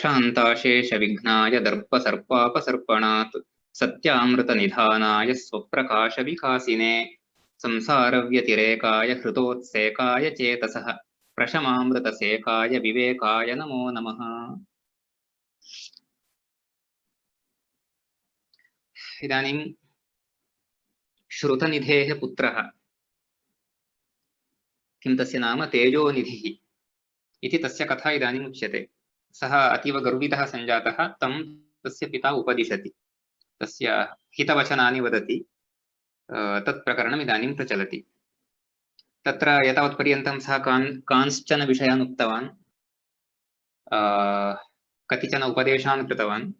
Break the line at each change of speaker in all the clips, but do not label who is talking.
प्रशान्ताशेषविघ्नाय दर्पसर्पापसर्पणात् सत्यामृतनिधानाय स्वप्रकाशविकासिने संसारव्यतिरेकाय हृतोत्सेकाय चेतसः प्रशमामृतसेकाय विवेकाय नमो नमः। इदानीं श्रुतनिधेः पुत्रः किं तस्य नाम तेजोनिधिः इति तस्य कथा इदानीम् उच्यते। सः अतीव गर्वितः सञ्जातः। तं तस्य पिता उपदिशति, तस्य हितवचनानि वदति। तत् प्रकरणम् इदानीं प्रचलति। तत्र एतावत्पर्यन्तं सः कांश्चन विषयान् उक्तवान्, कतिचन उपदेशान् कृतवान्।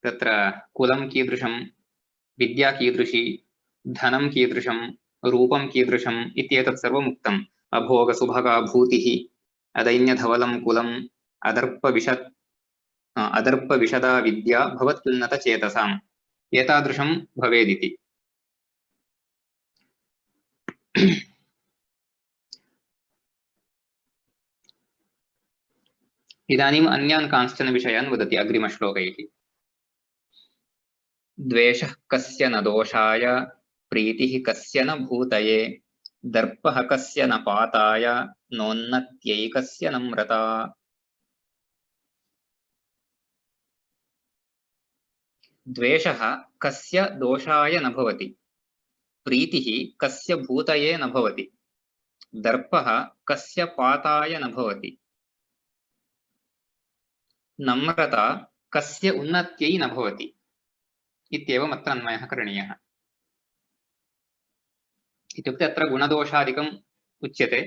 तत्र कुलं कीदृशं, विद्या कीदृशी, धनं कीदृशं, रूपं कीदृशम् इत्येतत् सर्वम् उक्तम्। अभोगसुभगा भूतिः, अदैन्यधवलं कुलम्, अदर्पविशदा विद्या भवत्युन्नतचेतसाम्, एतादृशं भवेदिति। इदानीम् अन्यान् कांश्चन विषयान् वदति अग्रिमश्लोकैः। द्वेषः कस्य न दोषाय, प्रीतिः कस्य न भूतये, दर्पः कस्य न पाताय, नोन्नत्यै कस्य नम्रता। द्वेषः कस्य दोषाय न भवति, प्रीतिः कस्य भूतये न भवति, दर्पः कस्य पाताय न भवति, नम्रता कस्य उन्नत्यै न भवति इत्येवम् अत्र अन्वयः करणीयः। इत्युक्ते अत्र गुणदोषादिकम् उच्यते।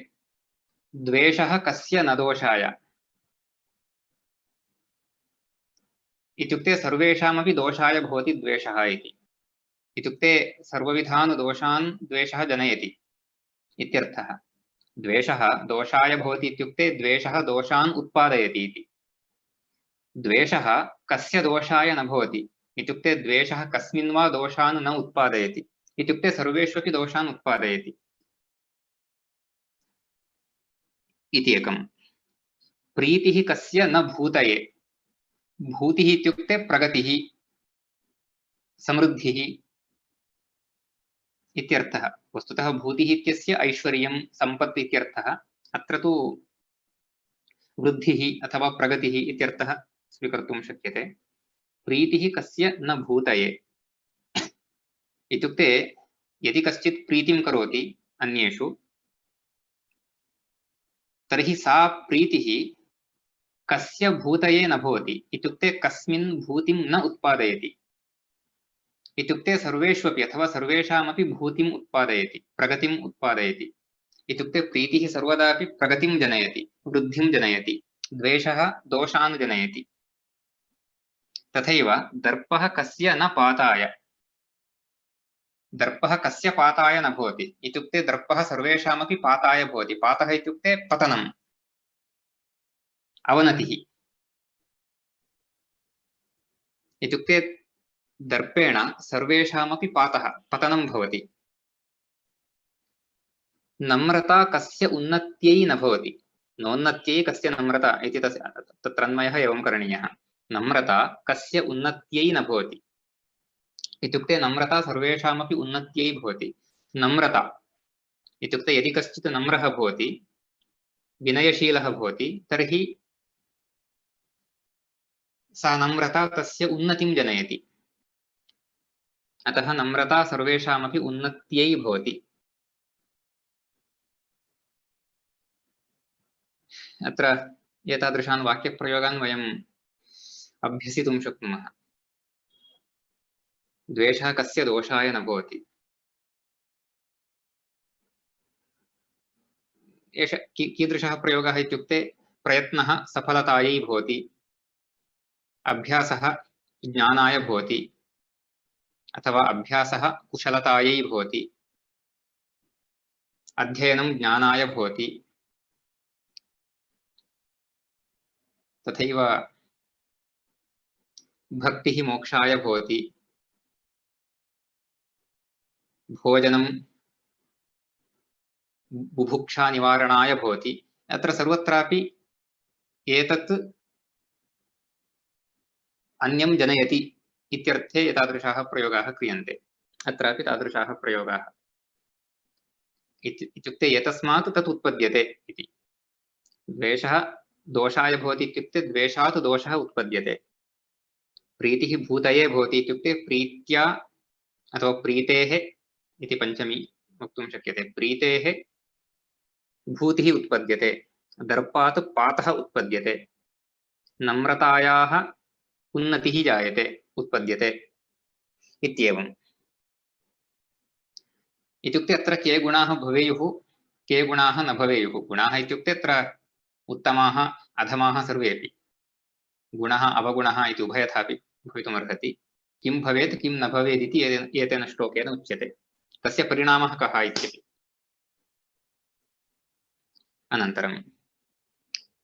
द्वेषः कस्य न दोषाय इत्युक्ते सर्वेषामपि दोषाय भवति द्वेषः इति। इत्युक्ते सर्वविधान् दोषान् द्वेषः जनयति इत्यर्थः। द्वेषः दोषाय भवति इत्युक्ते द्वेषः दोषान् उत्पादयति इति। द्वेषः कस्य दोषाय न भवति इत्युक्ते द्वेषः कस्मिन् वा दोषान् न उत्पादयति इत्युक्ते सर्वेष्वपि दोषान् उत्पादयति इति एकम्। प्रीतिः कस्य न भूतये, भूतिः इत्युक्ते प्रगतिः, समृद्धिः इत्यर्थः। वस्तुतः भूतिः इत्यस्य ऐश्वर्यं, सम्पत् इत्यर्थः। अत्र तु वृद्धिः अथवा प्रगतिः इत्यर्थः स्वीकर्तुं शक्यते। प्रीतिः कस्य न भूतये इत्युक्ते यदि कश्चित् प्रीतिं करोति अन्येषु, तर्हि सा प्रीतिः कस्य भूतये न भवति इत्युक्ते कस्मिन् भूतिं न उत्पादयति। इत्युक्ते सर्वेष्वपि अथवा सर्वेषामपि भूतिम् उत्पादयति, प्रगतिम् उत्पादयति। इत्युक्ते प्रीतिः सर्वदापि प्रगतिं जनयति, वृद्धिं जनयति। द्वेषः दोषान् जनयति। तथैव दर्पः कस्य न पाताय, दर्पः कस्य पाताय न भवति इत्युक्ते दर्पः सर्वेषामपि पाताय भवति। पातः इत्युक्ते पतनम्, अवनतिः। इत्युक्ते दर्पेण सर्वेषामपि पातः, पतनं भवति। नम्रता कस्य उन्नत्यै न भवति, नोन्नत्यै कस्य नम्रता इति तत्र अन्वयः एवं करणीयः। नम्रता कस्य उन्नत्यै न भवति इत्युक्ते नम्रता सर्वेषामपि उन्नत्यै भवति। नम्रता इत्युक्ते यदि कश्चित् नम्रः भवति, विनयशीलः भवति, तर्हि सा नम्रता तस्य उन्नतिं जनयति। अतः नम्रता सर्वेषामपि उन्नत्यै भवति। अत्र एतादृशान् वाक्यप्रयोगान् वयम् अभ्यसितुं शक्नुमः। द्वेषः कस्य दोषाय न भवति। एष कीदृशः प्रयोगः इत्युक्ते प्रयत्नः सफलतायै भवति, अभ्यासः ज्ञानाय भवति, अथवा अभ्यासः कुशलतायै भवति, अध्ययनं ज्ञानाय भवति, तथैव भक्तिः मोक्षाय भवति, भोजनं बुभुक्षा निवारणाय भवति। अत्र सर्वत्रापि एतत् अन्यं जनयति इत्यर्थे एतादृशाः प्रयोगाः क्रियन्ते। अत्रापि तादृशाः प्रयोगाः इत्युक्ते एतस्मात् तत् उत्पद्यते इति। द्वेषः दोषाय भवति इत्युक्ते द्वेषात् दोषः उत्पद्यते। प्रीतिः भूतये भवति इत्युक्ते प्रीत्या अथवा प्रीतेः इति पञ्चमी वक्तुं शक्यते। प्रीतेः भूतिः उत्पद्यते, दर्पात् पातः उत्पद्यते, नम्रतायाः उन्नतिः जायते उत्पद्यते इत्येवम्। इत्युक्ते अत्र के गुणाः भवेयुः, के गुणाः न भवेयुः। गुणाः इत्युक्ते अत्र उत्तमाः अधमाः सर्वेपि। गुणः अवगुणः इति उभयथापि भवितुमर्हति। किं भवेत् किं न भवेत् इति एतेन श्लोकेन उच्यते। तस्य परिणामः कः इत्यपि। अनन्तरं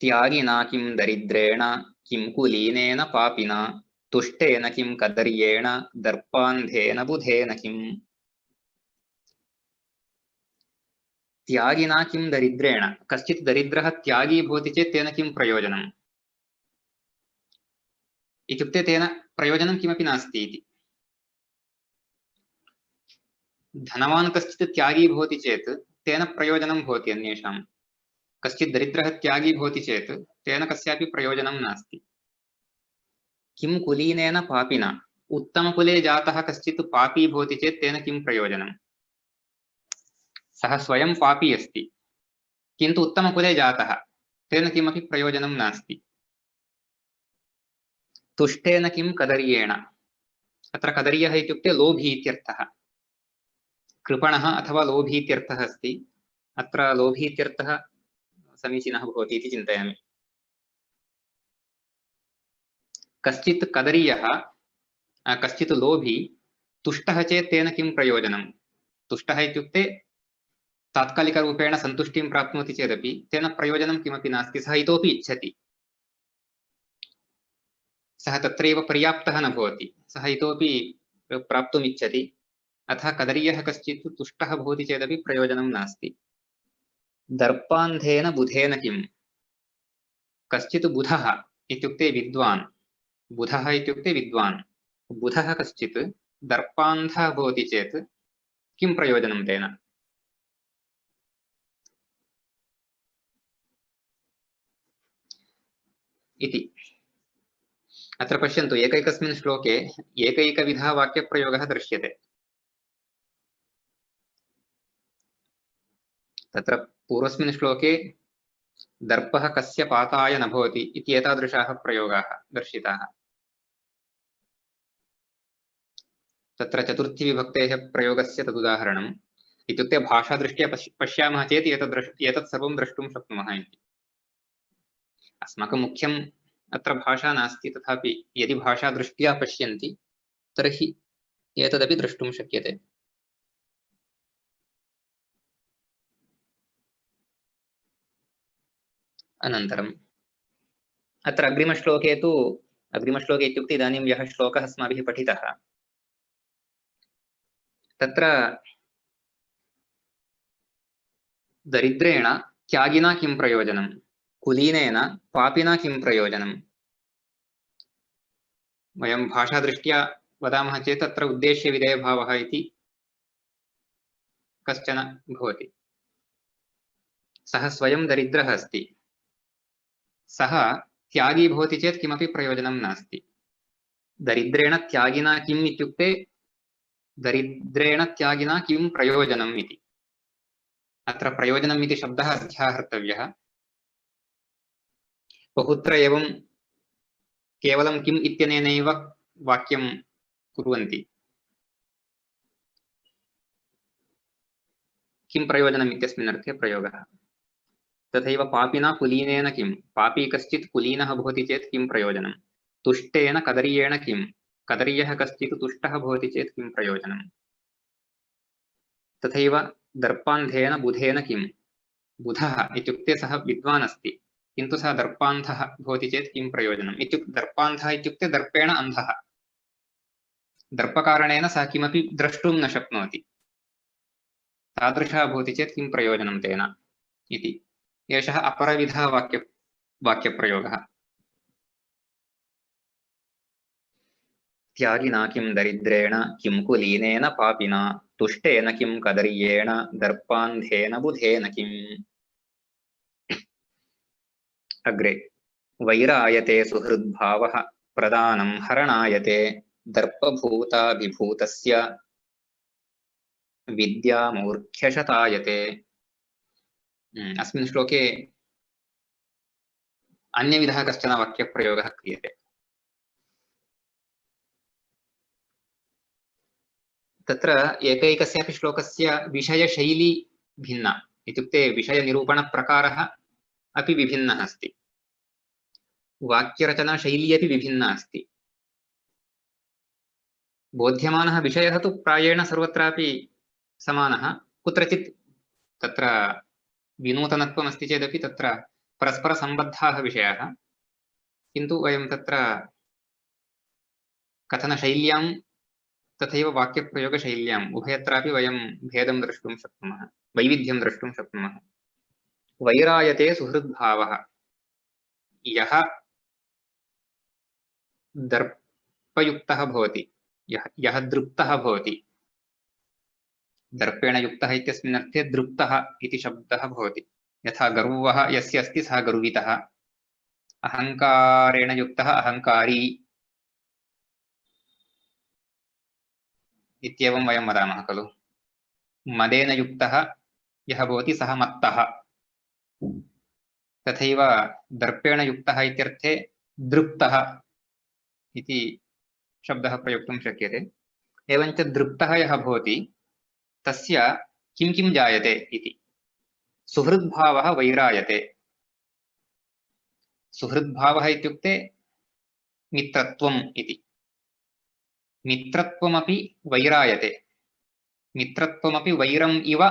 त्यागिना किं दरिद्रेण किं कुलीनेन पापिना तुष्टेन किं कदर्येण दर्पान्धेन बुधेन किम्। त्यागिना किं दरिद्रेण, कश्चित् दरिद्रः त्यागी भवति चेत् तेन किं प्रयोजनम् इत्युक्ते तेन प्रयोजनं किमपि नास्ति इति। धनवान् कश्चित् त्यागी भवति चेत् तेन प्रयोजनं भवति अन्येषां। कश्चित् दरिद्रः त्यागी भवति चेत् तेन कस्यापि प्रयोजनं नास्ति। किं कुलीनेन पापिना, उत्तमकुले जातः कश्चित् पापी भवति चेत् तेन किं प्रयोजनं। सः स्वयं पापी अस्ति किन्तु उत्तमकुले जातः, तेन किमपि प्रयोजनं नास्ति। तुष्टेन किं कदर्येण, अत्र कदर्यः इत्युक्ते लोभी इत्यर्थः। कृपणः अथवा लोभी इत्यर्थः अस्ति। अत्र लोभी इत्यर्थः समीचीनः भवति इति चिन्तयामि। कश्चित् कदर्यः कश्चित् लोभी तुष्टः चेत् तेन किं प्रयोजनं। तुष्टः इत्युक्ते तात्कालिकरूपेण सन्तुष्टिं प्राप्नोति चेदपि तेन प्रयोजनं किमपि नास्ति। सः इतोपि इच्छति, सः तत्रैव पर्याप्तः न भवति, सः इतोपि प्राप्तुम् इच्छति। अतः कदर्यः कश्चित् तुष्टः भवति चेदपि प्रयोजनं नास्ति। दर्पान्धेन बुधेन किम्, कश्चित् बुधः इत्युक्ते विद्वान्, बुधः इत्युक्ते विद्वान्, बुधः कश्चित् दर्पान्धः भवति चेत् किं प्रयोजनं तेन। इति अत्र पश्यन्तु, एकैकस्मिन् श्लोके एकैकविधः वाक्यप्रयोगः दृश्यते। तत्र पूर्वस्मिन् श्लोके दर्पः कस्य पाताय न भवति इति एतादृशाः प्रयोगाः दर्शिताः। तत्र चतुर्थीविभक्तेः प्रयोगस्य तदुदाहरणम्। इत्युक्ते भाषादृष्ट्या पश्यामः चेत् एतत् सर्वं द्रष्टुं शक्नुमः इति। अस्माकं मुख्यम् अत्र भाषा नास्ति, तथापि यदि भाषादृष्ट्या पश्यन्ति तर्हि एतदपि द्रष्टुं शक्यते। अनन्तरम् अत्र अग्रिमश्लोके इत्युक्ते इदानीं यः श्लोकः अस्माभिः पठितः, तत्र दरिद्रेण त्यागिना किं प्रयोजनं, कुलीनेन पापिना किं प्रयोजनम्। वयं भाषादृष्ट्या वदामः चेत् तत्र उद्देश्यविधेयभावः इति कश्चन भवति। सः स्वयं दरिद्रः अस्ति, सः त्यागी भवति चेत् किमपि प्रयोजनं नास्ति। दरिद्रेण त्यागिना किम् इत्युक्ते दरिद्रेण त्यागिना किं प्रयोजनम् इति। अत्र प्रयोजनम् इति शब्दः अध्याहर्तव्यः। बहुत्र एवं केवलं किम् इत्यनेनैव वाक्यं कुर्वन्ति। किं प्रयोजनम् इत्यस्मिन् अर्थे प्रयोगः। तथैव पापिना कुलीनेन किं, पापी कश्चित् कुलीनः भवति चेत् किं प्रयोजनं। तुष्टेन कदर्येण किं, कदर्यः कश्चित् तुष्टः भवति चेत् किं प्रयोजनम्। तथैव दर्पान्धेन बुधेन किं, बुधः इत्युक्ते सः विद्वान् अस्ति किन्तु सः दर्पान्धः भवति चेत् किं प्रयोजनम्। इत्युक्ते दर्पान्धः इत्युक्ते दर्पेण अन्धः, दर्पकारणेन सः किमपि द्रष्टुं न शक्नोति। तादृशः भवति चेत् किं प्रयोजनं तेन इति। एषः अपरविधः वाक्यप्रयोगः। त्यागिना किं दरिद्रेण किं कुलीनेन पापिना तुष्टेन किं कदर्येण दर्पान्धेन बुधेन किम्। अग्रे वैरायते सुहृद्भावः प्रदानं हरणायते दर्पभूताभिभूतस्य विद्यामूर्ख्यशतायते। अस्मिन् श्लोके अन्यविधः कश्चन वाक्यप्रयोगः क्रियते। तत्र एकैकस्यापि श्लोकस्य विषयशैली भिन्ना, इत्युक्ते विषयनिरूपणप्रकारः अपि विभिन्नः अस्ति, वाक्यरचनाशैली अपि विभिन्ना अस्ति। बोध्यमानः विषयः तु प्रायेण सर्वत्रापि समानः, कुत्रचित् तत्र विनूतनत्वमस्ति चेदपि तत्र परस्परसम्बद्धाः विषयाः, किन्तु वयं तत्र कथनशैल्यां तथैव वाक्यप्रयोगशैल्याम् उभयत्रापि वयं भेदं द्रष्टुं शक्नुमः, वैविध्यं द्रष्टुं शक्नुमः। वैरायते सुहृद्भावः, यः दर्पयुक्तः भवति, यः दृप्तः भवति, दर्पेण युक्तः इत्यस्मिन् अर्थे दृप्तः इति शब्दः भवति। यथा गर्वः यस्य अस्ति सः गर्वितः, अहङ्कारेण युक्तः अहङ्कारी इत्येवं वयं वदामः खलु। मदेन युक्तः यः भवति सः मत्तः। तथैव दर्पेण युक्तः इत्यर्थे दृप्तः इति शब्दः प्रयोक्तुं शक्यते। एवञ्च दृप्तः यः भवति तस्य किं किं जायते इति। सुहृद्भावः वैरायते। सुहृद्भावः इत्युक्ते मित्रत्वम् इति। मित्रत्वमपि वैरायते, मित्रत्वमपि वैरम् इव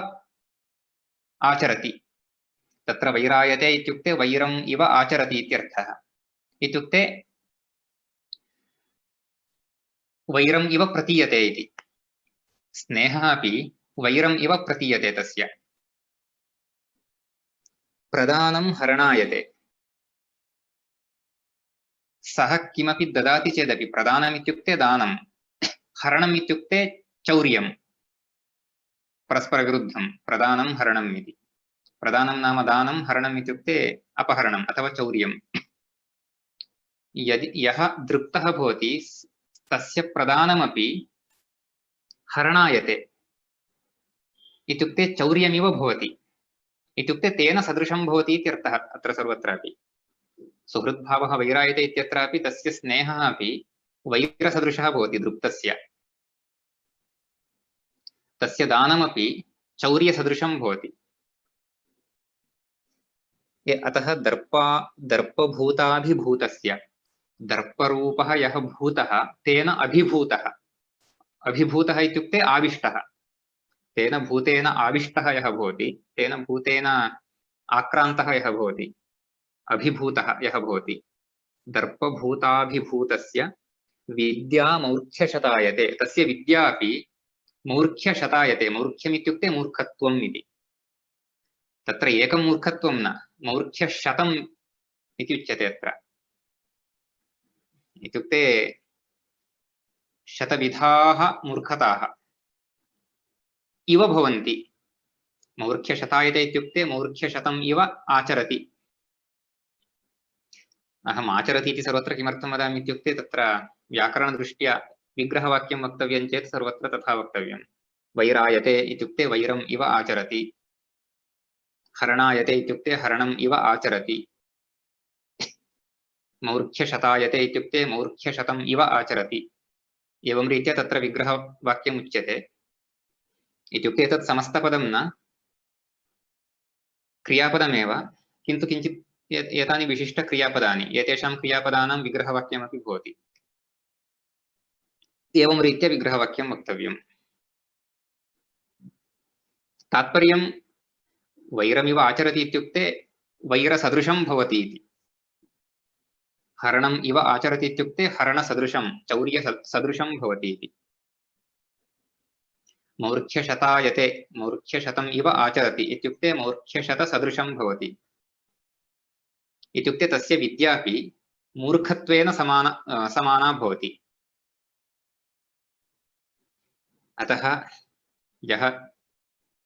आचरति। तत्र वैरायते इत्युक्ते वैरम् इव आचरति इत्यर्थः। इत्युक्ते वैरम् इव प्रतीयते इति। स्नेहः अपि वैरम् इव प्रतीयते तस्य। प्रदानं हरणायते, सः किमपि ददाति चेदपि, प्रदानम् इत्युक्ते दानं, हरणम् इत्युक्ते चौर्यं, परस्परविरुद्धं प्रदानं हरणम् इति। प्रदानं नाम दानं, हरणम् इत्युक्ते अपहरणम् अथवा चौर्यं। यदि यः दृप्तः भवति तस्य प्रदानमपि हरणायते, इत्युक्ते चौर्यमिव भवति, इत्युक्ते तेन सदृशं भवति इत्यर्थः अत्र सर्वत्रापि। सुहृद्भावः वैरायते इत्यत्रापि तस्य स्नेहः अपि वैरसदृशः भवति दृप्तस्य, तस्य दानमपि चौर्यसदृशं भवति। अतः दर्पभूताभिभूतस्य, दर्परूपः यः भूतः तेन अभिभूतः, अभिभूतः इत्युक्ते आविष्टः, तेन भूतेन आविष्टः यः भवति, तेन भूतेन आक्रान्तः यः भवति, अभिभूतः यः भवति, दर्पभूताभिभूतस्य विद्यामौर्ख्यशतायते, तस्य विद्या अपि मौर्ख्यशतायते। मौर्ख्यमित्युक्ते मूर्खत्वम् इति। तत्र एकं मूर्खत्वं न, मौर्ख्यशतम् इति उच्यते अत्र। इत्युक्ते शतविधाः मूर्खताः इव भवन्ति। मौर्ख्यशतायते इत्युक्ते मौर्ख्यशतम् इव आचरति। अहम् आचरति इति सर्वत्र किमर्थं वदामि इत्युक्ते तत्र व्याकरणदृष्ट्या विग्रहवाक्यं वक्तव्यं चेत् सर्वत्र तथा वक्तव्यं। वैरायते इत्युक्ते वैरम् इव आचरति, हरणायते इत्युक्ते हरणम् इव आचरति, मौर्ख्यशतायते इत्युक्ते मौर्ख्यशतम् इव आचरति। एवं रीत्या तत्र विग्रहवाक्यम् उच्यते। इत्युक्ते तत् समस्तपदं न, क्रियापदमेव, किन्तु किञ्चित् एतानि विशिष्टक्रियापदानि, एतेषां क्रियापदानां विग्रहवाक्यमपि भवति। एवं रीत्या विग्रहवाक्यं वक्तव्यम्। तात्पर्यं वैरमिव आचरति इत्युक्ते वैरसदृशं भवति इति। हरणम् इव आचरति इत्युक्ते हरणसदृशं, चौर्यसदृशं भवति इति। मौर्ख्यशतायते, मौर्ख्यशतम् इव आचरति इत्युक्ते मौर्ख्यशतसदृशं भवति। इत्युक्ते तस्य विद्यापि मूर्खत्वेन समाना भवति। अतः यः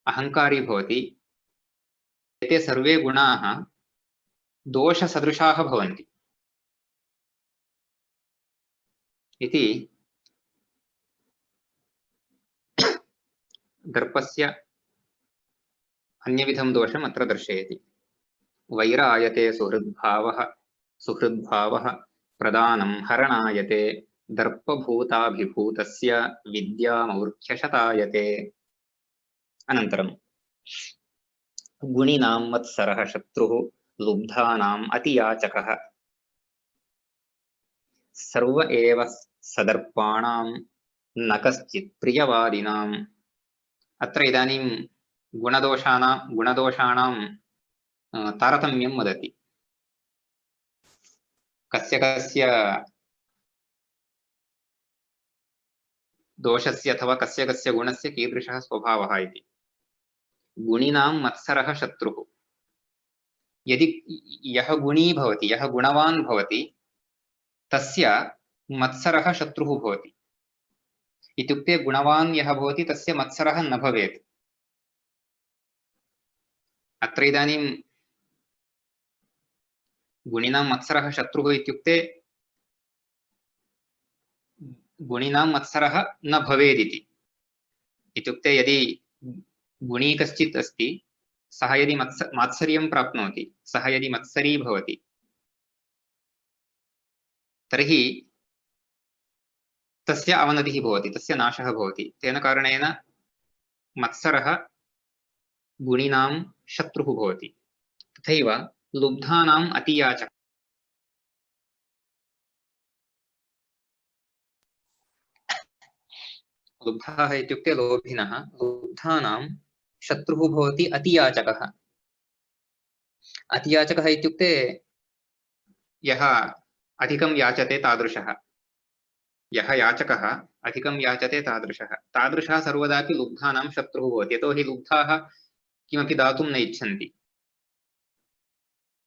अहङ्कारी भवति एते सर्वे गुणाः दोषसदृशाः भवन्ति इति दर्पस्य अन्यविधं दोषम् अत्र दर्शयति। वैरायते सुहृद्भावः प्रदानं हरणायते दर्पभूताभिभूतस्य विद्यामौर्ख्यशतायते। अनन्तरं गुणिनां मत्सरः शत्रुः लुब्धानाम् अतियाचकः सर्व एव सदर्पाणां न कश्चित् प्रियवादिनाम्। अत्र इदानीं गुणदोषाणां तारतम्यं वदति। कस्य कस्य दोषस्य अथवा कस्य कस्य गुणस्य कीदृशः स्वभावः इति। गुणिनां मत्सरः शत्रुः। यदि यः गुणी भवति, यः गुणवान् भवति, तस्य मत्सरः शत्रुः भवति। इत्युक्ते गुणवान् यः भवति तस्य मत्सरः न भवेत्। अत्र इदानीं गुणिनां मत्सरः शत्रुः इत्युक्ते गुणिनां मत्सरः न भवेदिति। इत्युक्ते यदि गुणी कश्चित् अस्ति, सः यदि मात्सर्यं प्राप्नोति, सः यदि मत्सरी भवति, तर्हि तस्य अवनतिः भवति, तस्य नाशः भवति। तेन कारणेन मत्सरः गुणिनां शत्रुः भवति। तथैव लुब्धानाम् अतियाचकः। लुब्धाः इत्युक्ते लोभिनः, लुब्धानां शत्रुः भवति अतियाचकः। अतियाचकः इत्युक्ते यः अधिकं याचते तादृशः। यः याचकः अधिकं याचते तादृशः सर्वदापि लुब्धानां शत्रुः भवति। यतोहि लुब्धाः किमपि दातुं न इच्छन्ति,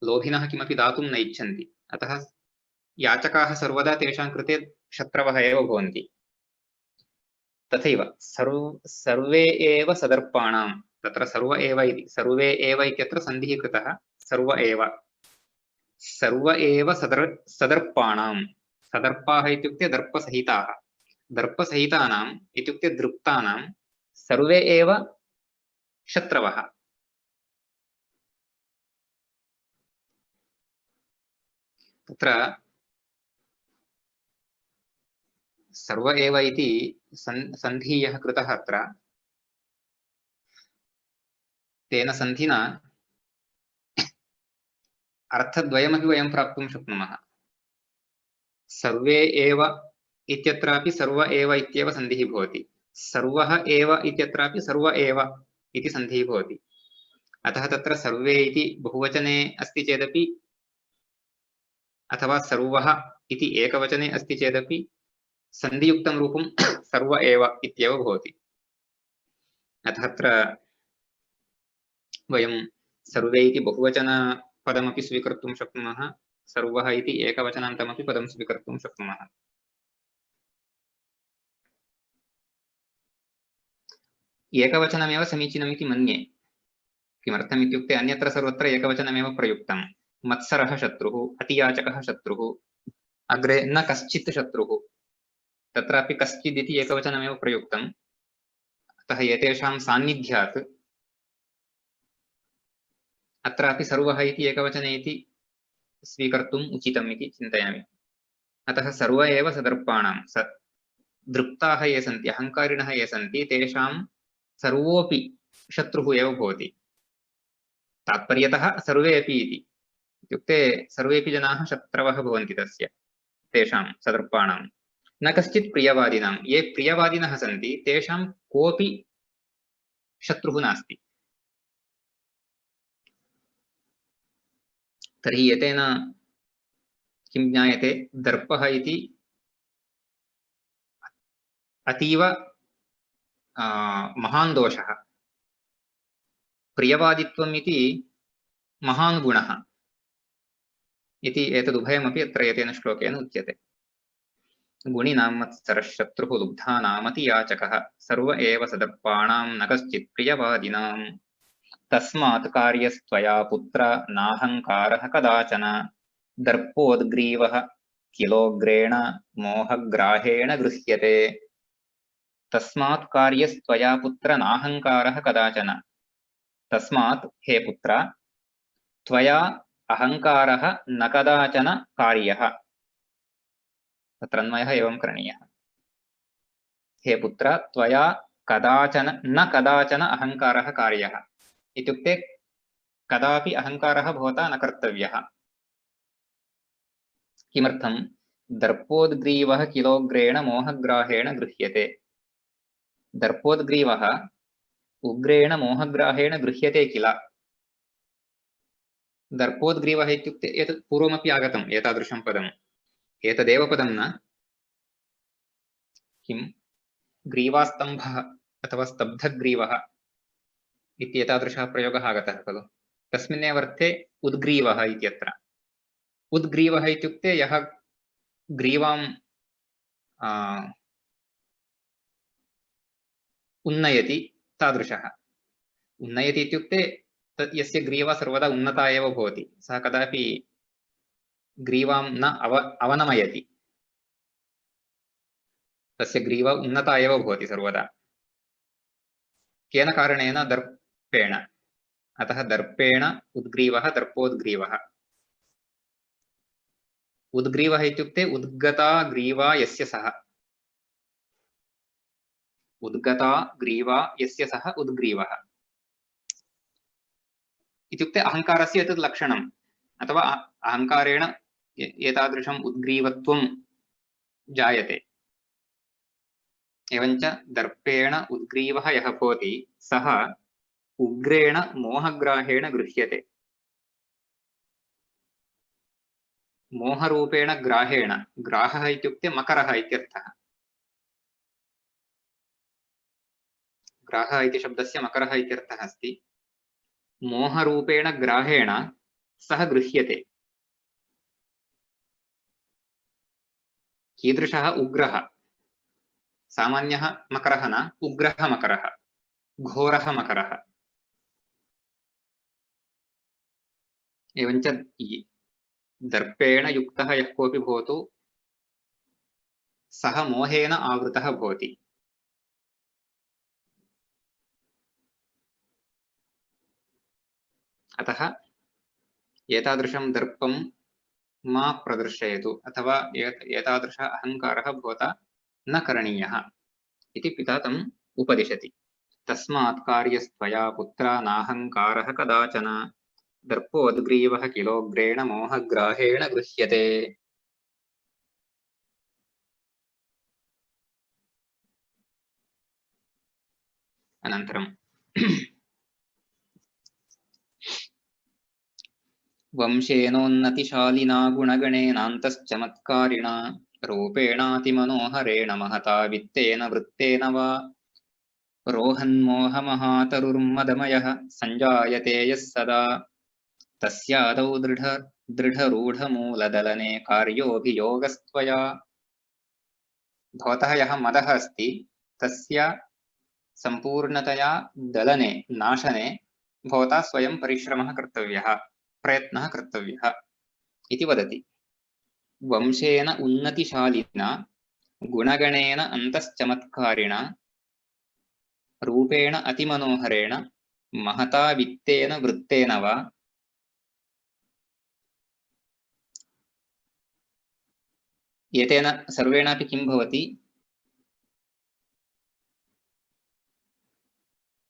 लोभिनः किमपि दातुं न इच्छन्ति। अतः याचकाः सर्वदा तेषां कृते शत्रवः एव भवन्ति। तथैव सर्वे एव सदर्पाणां, तत्र सर्व एव इति, सर्वे एव इत्यत्र सन्धिः कृतः। सर्व एव सदर्पाणां। सदर्पाः इत्युक्ते दर्पसहिताः। दर्पसहितानाम् इत्युक्ते दृप्तानां सर्वे एव शत्रवः। तत्र सर्व एव इति सन्धिः यः कृतः अत्र, तेन सन्धिना अर्थद्वयमपि वयं प्राप्तुं शक्नुमः। सर्वे एव इत्यत्रापि सर्व एव इत्येव सन्धिः भवति। सर्वः एव इत्यत्रापि सर्व एव इति सन्धिः भवति। अतः तत्र सर्वे इति बहुवचने अस्ति चेदपि अथवा सर्वः इति एकवचने अस्ति चेदपि सन्धियुक्तं रूपं सर्व एव इत्येव भवति। अतः अत्र वयं सर्वे इति बहुवचनपदमपि स्वीकर्तुं शक्नुमः, सर्वः इति एकवचनान्तमपि पदं स्वीकर्तुं शक्नुमः। एकवचनमेव समीचीनमिति मन्ये। किमर्थम् इत्युक्ते अन्यत्र सर्वत्र एकवचनमेव प्रयुक्तं। मत्सरः शत्रुः, अतियाचकः शत्रुः, अग्रे न कश्चित् शत्रुः, तत्रापि कश्चिदिति एकवचनमेव प्रयुक्तम्। अतः एतेषां सान्निध्यात् अत्रापि सर्वः इति एकवचने इति स्वीकर्तुम् उचितम् इति चिन्तयामि। अतः सर्व एव सदर्पाणां, दृप्ताः ये सन्ति, अहङ्कारिणः ये सन्ति, तेषां सर्वोऽपि शत्रुः एव भवति। तात्पर्यतः सर्वे अपि इति, इत्युक्ते सर्वेपि जनाः शत्रवः भवन्ति तस्य, तेषां सदर्पाणां। न कश्चित् प्रियवादिनां, ये प्रियवादिनः सन्ति तेषां कोऽपि शत्रुः नास्ति। तर्हि एतेन किं ज्ञायते? दर्पः इति अतीव महान् दोषः, प्रियवादित्वम् इति महान् गुणः इति एतदुभयमपि अत्र एतेन श्लोकेन उच्यते। गुणिनां मत्सरः लुब्धानामति याचकः सर्व एव सदर्पाणां न कश्चित् प्रियवादिनाम् तस्मात् कार्यस्त्वया पुत्र नाहङ्कारः कदाचन दर्पोद्ग्रीवः किलोग्रेण मोहग्राहेण गृह्यते तस्मात् कार्यस्त्वया पुत्र नाहङ्कारः कदाचन तस्मात् हे पुत्र त्वया अहङ्कारः न कदाचन कार्यः तत्र अन्वयः एवं करणीयः हे पुत्र त्वया कदाचन न कदाचन अहङ्कारः कार्यः इत्युक्ते कदापि अहङ्कारः भवता न कर्तव्यः किमर्थं दर्पोद्ग्रीवः किलोग्रेण मोहग्राहेण गृह्यते दर्पोद्ग्रीवः उग्रेण मोहग्राहेण गृह्यते किल दर्पोद्ग्रीवः इत्युक्ते एतत् पूर्वमपि आगतम् एतादृशं पदम् एतदेव पदं न किं ग्रीवास्तम्भः अथवा स्तब्धग्रीवः इत्येतादृशः प्रयोगः आगतः खलु तस्मिन्नेव अर्थे उद्ग्रीवः इत्यत्र उद्ग्रीवः इत्युक्ते यः ग्रीवां उन्नयति तादृशः उन्नयति इत्युक्ते यस्य ग्रीवा सर्वदा उन्नता एव भवति सः कदापि ग्रीवां न अवनमयति तस्य ग्रीवा उन्नता एव भवति सर्वदा केन कारणेन दर्पेण अतः दर्पेण उद्ग्रीवः दर्पोद्ग्रीवः उद्ग्रीवः इत्युक्ते उद्गता ग्रीवा यस्य सः उद्गता ग्रीवा यस्य सः उद्ग्रीवः इत्युक्ते अहङ्कारस्य एतत् लक्षणम् अथवा अहङ्कारेण एतादृशम् उद्ग्रीवत्वं जायते एवञ्च दर्पेण उद्ग्रीवः यः भवति सः उग्रेण मोहग्राहेण गृह्यते मोहरूपेण ग्राहेण ग्राहः इत्युक्ते मकरः इत्यर्थः ग्राहः इति शब्दस्य मकरः इत्यर्थः अस्ति मोहरूपेण ग्राहेण सः गृह्यते कीदृशः उग्रः सामान्यः मकरः न उग्रः मकरः घोरः मकरः एवञ्च दर्पेण युक्तः यः कोऽपि भवतु सः मोहेन आवृतः भवति अतः एतादृशं दर्पं मा प्रदर्शयतु अथवा एतादृश अहङ्कारः भवता न करणीयः इति पिता तम् उपदिशति तस्मात् कार्यस्त्वया पुत्रा नाहङ्कारः कदाचन दर्पोद्ग्रीवः किलोग्रेण मोहग्राहेण गृह्यते अनन्तरं वंशेनोन्नतिशालिना गुणगणेनान्तश्चमत्कारिणा रूपेणातिमनोहरेण महता वित्तेन वृत्तेन वा रोहन्मोहमहातरुर्मदमयः सञ्जायते यः सदा तस्यादौ दृढरूढमूलदलने कार्योऽभियोगस्त्वया भवतः यः मदः अस्ति तस्य सम्पूर्णतया दलने नाशने भवता स्वयं परिश्रमः कर्तव्यः प्रयत्नः कर्तव्यः इति वदति वंशेन उन्नतिशालिना गुणगणेन अन्तश्चमत्कारिणा रूपेण अतिमनोहरेण महता वित्तेन वृत्तेन वा एतेन सर्वेणापि किं भवति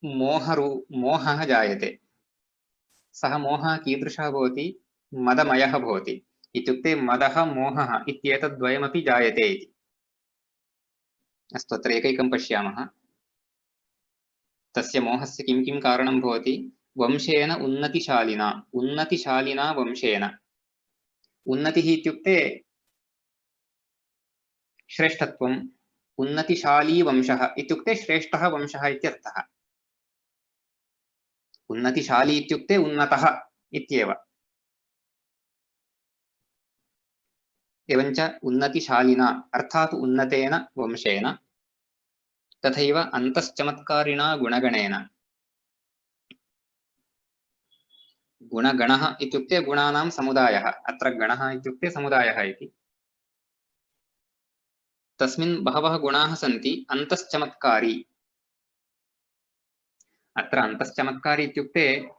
मोहः जायते सः मोहः कीदृशः भवति मदमयः भवति इत्युक्ते मदः मोहः इत्येतद्द्वयमपि जायते इति अस्तु अत्र एकैकं पश्यामः तस्य मोहस्य किं किं कारणं भवति वंशेन उन्नतिशालिना वंशेन उन्नतिः इत्युक्ते श्रेष्ठत्वम् उन्नतिशाली वंशः इत्युक्ते श्रेष्ठः वंशः इत्यर्थः उन्नतिशाली इत्युक्ते उन्नतः इत्येव एवञ्च उन्नतिशालिना अर्थात् उन्नतेन वंशेन तथैव अन्तश्चमत्कारिणा गुणगणेन। गुणगणः इत्युक्ते गुणानां समुदायः, अत्र गणः इत्युक्ते समुदायः इति। तस्मिन् बहवः गुणाः सन्ति। अन्तश्चमत्कारी, अत्र अन्तश्चमत्कारी इत्युक्ते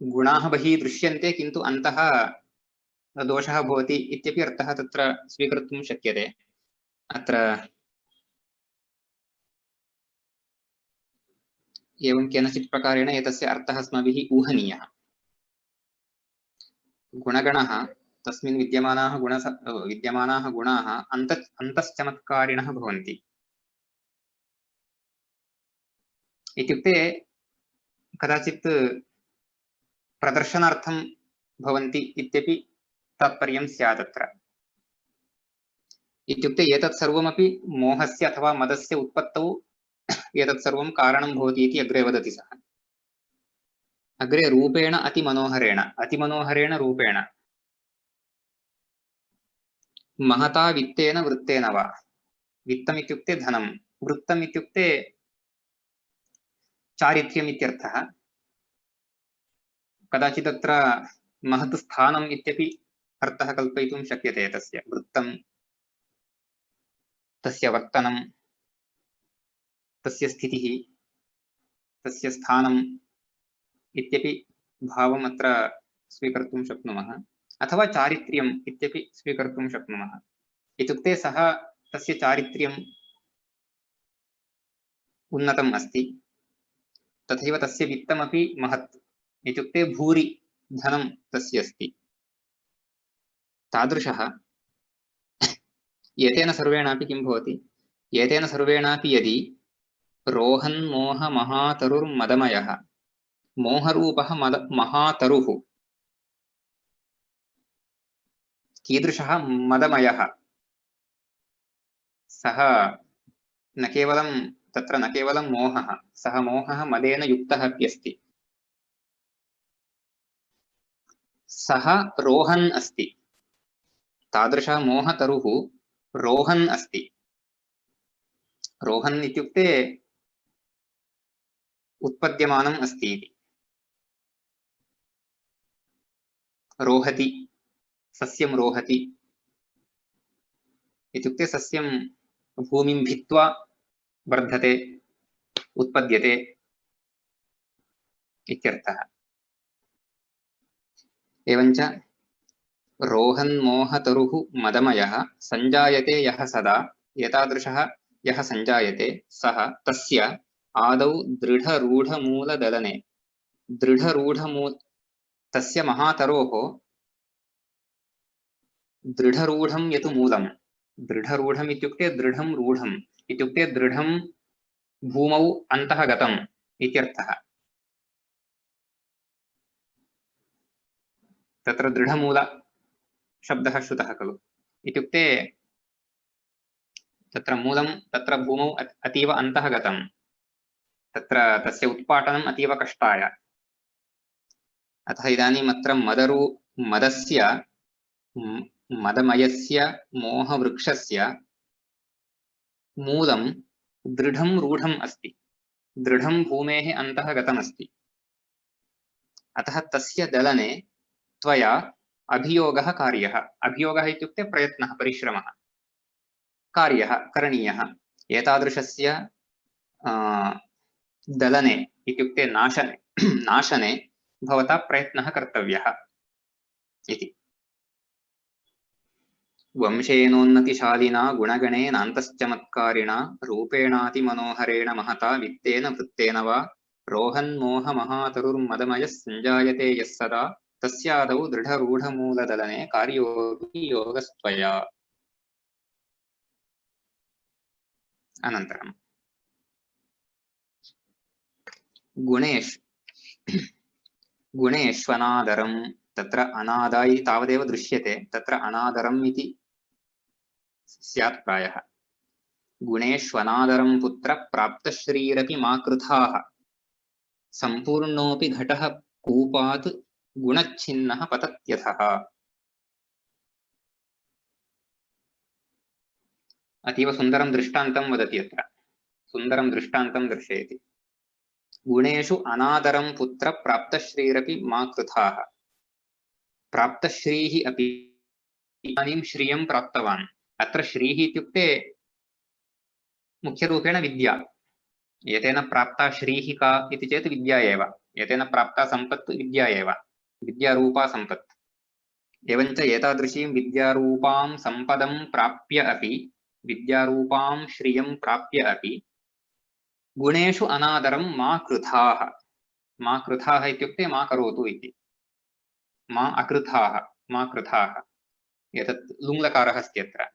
गुणाः बहिः दृश्यन्ते किन्तु अन्तः दोषः भवति इत्यपि अर्थः तत्र स्वीकर्तुं शक्यते। अत्र एवं केनचित् प्रकारेण एतस्य अर्थः अस्माभिः ऊहनीयः। गुणगणः तस्मिन् विद्यमानाः गुणाः अन्तश्चमत्कारिणः भवन्ति। इत्युक्ते कदाचित् प्रदर्शनार्थं भवन्ति इत्यपि तात्पर्यं स्यात् अत्र। इत्युक्ते एतत् सर्वमपि मोहस्य अथवा मदस्य उत्पत्तौ एतत् सर्वं कारणं भवति इति अग्रे वदति सः। अग्रे रूपेण अतिमनोहरेण रूपेण महता वित्तेन वृत्तेन वा। वित्तम् इत्युक्ते धनं, वृत्तम् इत्युक्ते चारित्र्यम् इत्यर्थः। कदाचित् अत्र महत् स्थानम् इत्यपि अर्थः कल्पयितुं शक्यते तस्य। वृत्तं, तस्य वर्तनं, तस्य स्थितिः, तस्य स्थानम् इत्यपि भावम् अत्र स्वीकर्तुं शक्नुमः। अथवा चारित्र्यम् इत्यपि स्वीकर्तुं शक्नुमः। इत्युक्ते सः तस्य चारित्र्यम् उन्नतम् अस्ति, तथैव तस्य वित्तमपि महत्, इत्युक्ते भूरि धनं तस्य अस्ति। तादृशः एतेन सर्वेणापि किं भवति? एतेन सर्वेणापि यदि रोहन्मोहमहातरुर्मदमयः, मोहरूपः महातरुः, कीदृशः? मदमयः। सः न केवलं मोहः, सः मोहः मदेन युक्तः अस्ति। सः रोहन् अस्ति। तादृशः मोहतरुः रोहन् अस्ति। रोहन् इत्युक्ते उत्पद्यमानम् अस्ति इति। रोहति, सस्यं रोहति इत्युक्ते सस्यं भूमिं भित्त्वा वर्धते, उत्पद्यते इत्यर्थः। एवञ्च रोहन्मोहतरुः मदमयः सञ्जायते यः सदा, एतादृशः यः सञ्जायते सः तस्य आदौ दृढरूढमूलदलने, तस्य महातरोः दृढरूढं यत् मूलं। दृढरूढम् इत्युक्ते दृढं रूढम् इत्युक्ते दृढं भूमौ अन्तः गतम् इत्यर्थः। तत्र दृढमूल शब्दः श्रुतः खलु। इत्युक्ते तत्र मूलं तत्र भूमौ अतीव अन्तः गतं, तत्र तस्य उत्पाटनम् अतीव कष्टाय। अतः इदानीम् अत्र मदस्य मदमयस्य मोहवृक्षस्य मूलं दृढं रूढम् अस्ति, दृढं भूमेः अन्तः गतमस्ति। अतः तस्य दलने त्वया अभियोगः कार्यः। अभियोगः इत्युक्ते प्रयत्नः, परिश्रमः, कार्यः करणीयः। एतादृशस्य दलने इत्युक्ते नाशने भवता प्रयत्नः कर्तव्यः इति। वंशेनोन्नतिशालिना गुणगणेनान्तश्चमत्कारिणा रूपेणातिमनोहरेण महता वित्तेन वृत्तेन वा रोहन्मोहमहातरुर्मदमयः सञ्जायते यः सदा तस्यादौ दृढरूढमूलदलने कार्योऽपि योगस्त्वया। अनन्तरं गुणेष्वनादरं, तत्र अनादायि तावदेव दृश्यते, तत्र अनादरम् इति स्यात् प्रायः। गुणेष्वनादरं पुत्र प्राप्तश्रीरपि मा कृथाः, सम्पूर्णोऽपि घटः कूपात् गुणच्छिन्नः पतत्यथः। अतीव सुन्दरं दृष्टान्तं वदति अत्र, सुन्दरं दृष्टान्तं दर्शयति। गुणेषु अनादरं पुत्र प्राप्तश्रीरपि मा कृथाः। प्राप्तश्रीः अपि इदानीं श्रियं प्राप्तवान्। अत्र श्रीः इत्युक्ते मुख्यरूपेण विद्या। एतेन प्राप्ता श्रीः का इति चेत् विद्या एव। एतेन प्राप्ता सम्पत् विद्या एव, विद्यारूपा सम्पत्। एवञ्च एतादृशीं विद्यारूपां सम्पदं प्राप्य अपि, विद्यारूपां श्रियं प्राप्य अपि गुणेषु अनादरं मा कृथाः। मा कृथाः इत्युक्ते मा करोतु इति, मा अकृथाः, मा कृथाः। एतत् लुङ्लकारः अस्ति अत्र।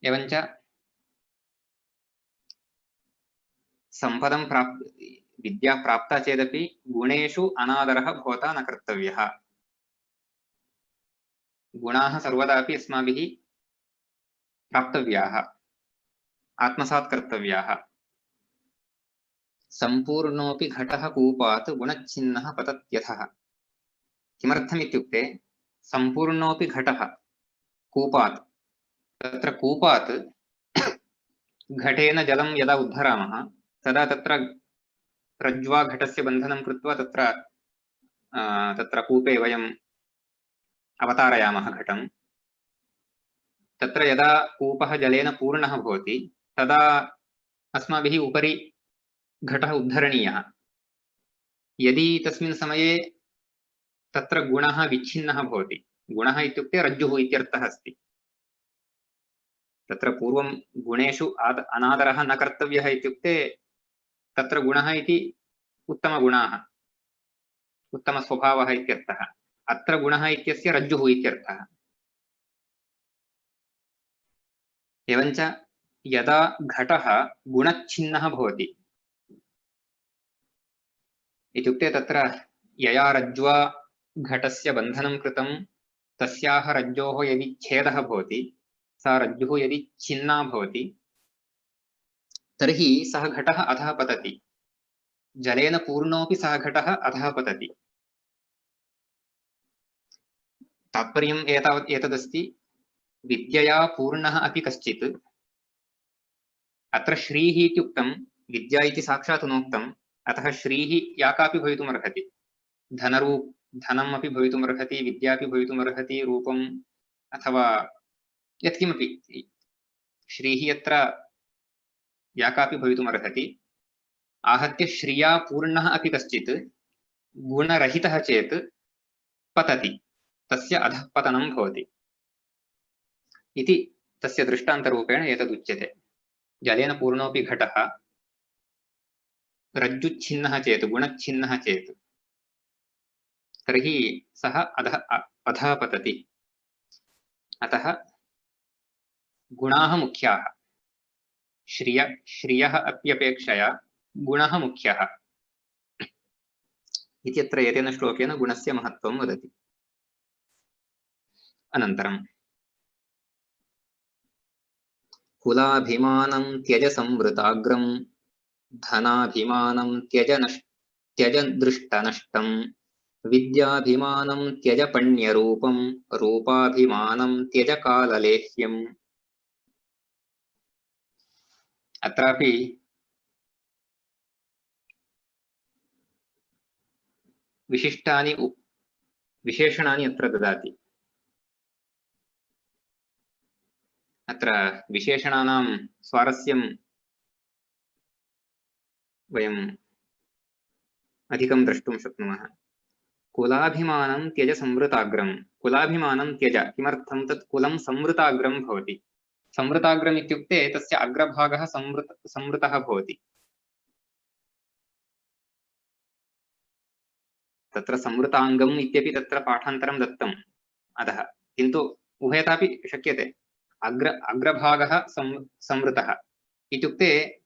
एवञ्च सम्पदं विद्या प्राप्ता चेदपि गुणेषु अनादरः भवता न कर्तव्यः। गुणाः सर्वदापि अस्माभिः प्राप्तव्याः, आत्मसात् कर्तव्याः। सम्पूर्णोऽपि घटः कूपात् गुणच्छिन्नः पतत्यथः। किमर्थम् इत्युक्ते सम्पूर्णोऽपि घटः कूपात्, तत्र कूपात् घटेन जलं यदा उद्धरामः तदा तत्र रज्ज्वा घटस्य बन्धनं कृत्वा तत्र कूपे वयम् अवतारयामः घटं। तत्र यदा कूपः जलेन पूर्णः भवति तदा अस्माभिः उपरि घटः उद्धरणीयः। यदि तस्मिन् समये तत्र गुणः विच्छिन्नः भवति, गुणः इत्युक्ते रज्जुः इत्यर्थः अस्ति, तत्र पूर्वं गुणेषु अनादरः न कर्तव्यः इत्युक्ते तत्र गुणः इति उत्तमगुणाः, उत्तमस्वभावः इत्यर्थः। अत्र गुणः इत्यस्य रज्जुः इत्यर्थः। एवञ्च यदा घटः गुणच्छिन्नः भवति इत्युक्ते तत्र यया रज्ज्वा घटस्य बन्धनं कृतं तस्याः रज्जोः यदि छेदः भवति, सा रज्जुः यदि छिन्ना भवति तर्हि सः घटः अधः पतति, जलेन पूर्णोऽपि सः घटः अधः पतति। तात्पर्यम् एतदस्ति, विद्यया पूर्णः अपि कश्चित्, अत्र श्रीः इत्युक्तं, विद्या इति साक्षात् नोक्तम्, अतः श्रीः या कापि भवितुमर्हति। धनम् अपि भवितुमर्हति, विद्या अपि भवितुमर्हति, रूपम् अथवा यत्किमपि। श्रीः अत्र या कापि भवितुमर्हति। आहत्य श्रिया पूर्णः अपि कश्चित् गुणरहितः चेत् पतति, तस्य अधः पतनं भवति इति तस्य दृष्टान्तरूपेण एतदुच्यते। जलेन पूर्णोऽपि घटः रज्जुच्छिन्नः चेत्, गुणच्छिन्नः चेत् तर्हि सः अधः पतति। अतः गुणाः मुख्याः, श्रियः अप्यपेक्षया गुणः मुख्यः इत्यत्र एतेन श्लोकेन गुणस्य महत्त्वं वदति। अनन्तरं कुलाभिमानं त्यज संवृताग्रं, धनाभिमानं त्यज दृष्टनष्टं, विद्याभिमानं त्यज पण्यरूपं, रूपाभिमानं त्यज काललेह्यम्। अत्रापि विशेषणानि अत्र ददाति। अत्र विशेषणानां स्वारस्यं वयम् अधिकं द्रष्टुं शक्नुमः। कुलाभिमानं त्यज संवृताग्रं। कुलाभिमानं त्यज, किमर्थं तत् कुलं संवृताग्रं भवति। संवृताग्रम् इत्युक्ते तस्य अग्रभागः संवृतः भवति। तत्र संवृताङ्गम् इत्यपि तत्र पाठान्तरं दत्तम् अधः, किन्तु उभयतापि शक्यते। अग्रभागः संवृतः इत्युक्ते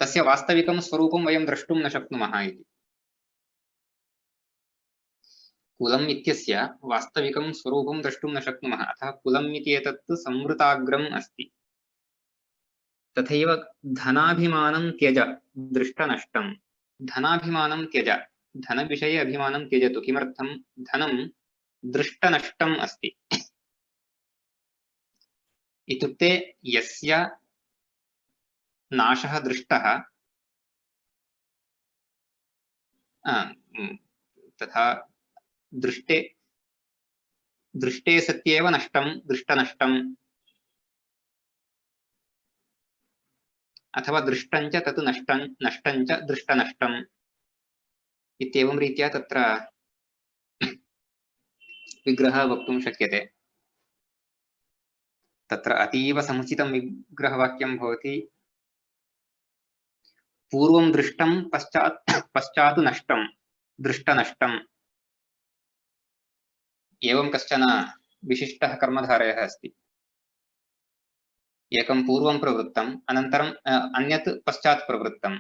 तस्य वास्तविकं स्वरूपं वयं द्रष्टुं न शक्नुमः इति। कुलम् इत्यस्य वास्तविकं स्वरूपं द्रष्टुं न शक्नुमः, अतः कुलम् इति एतत् संवृताग्रम् अस्ति। तथैव धनाभिमानं त्यज दृष्टनष्टं। धनाभिमानं त्यज, धनविषये अभिमानं त्यजतु। किमर्थं? धनं दृष्टनष्टम् अस्ति। इत्युक्ते यस्य नाशः दृष्टः तथा दृष्टे दृष्टे सत्येव नष्टं दृष्टनष्टम् अथवा दृष्टञ्च तत् नष्टं नष्टञ्च दृष्टनष्टम् इत्येवं रीत्या तत्र विग्रहः वक्तुं शक्यते। तत्र अतीव समुचितं विग्रहवाक्यं भवति पूर्वं दृष्टं पश्चात् नष्टं दृष्टनष्टम्। एवं कश्चन विशिष्टः कर्मधारयः अस्ति। एकं पूर्वं प्रवृत्तम् अनन्तरम् अन्यत् पश्चात् प्रवृत्तम्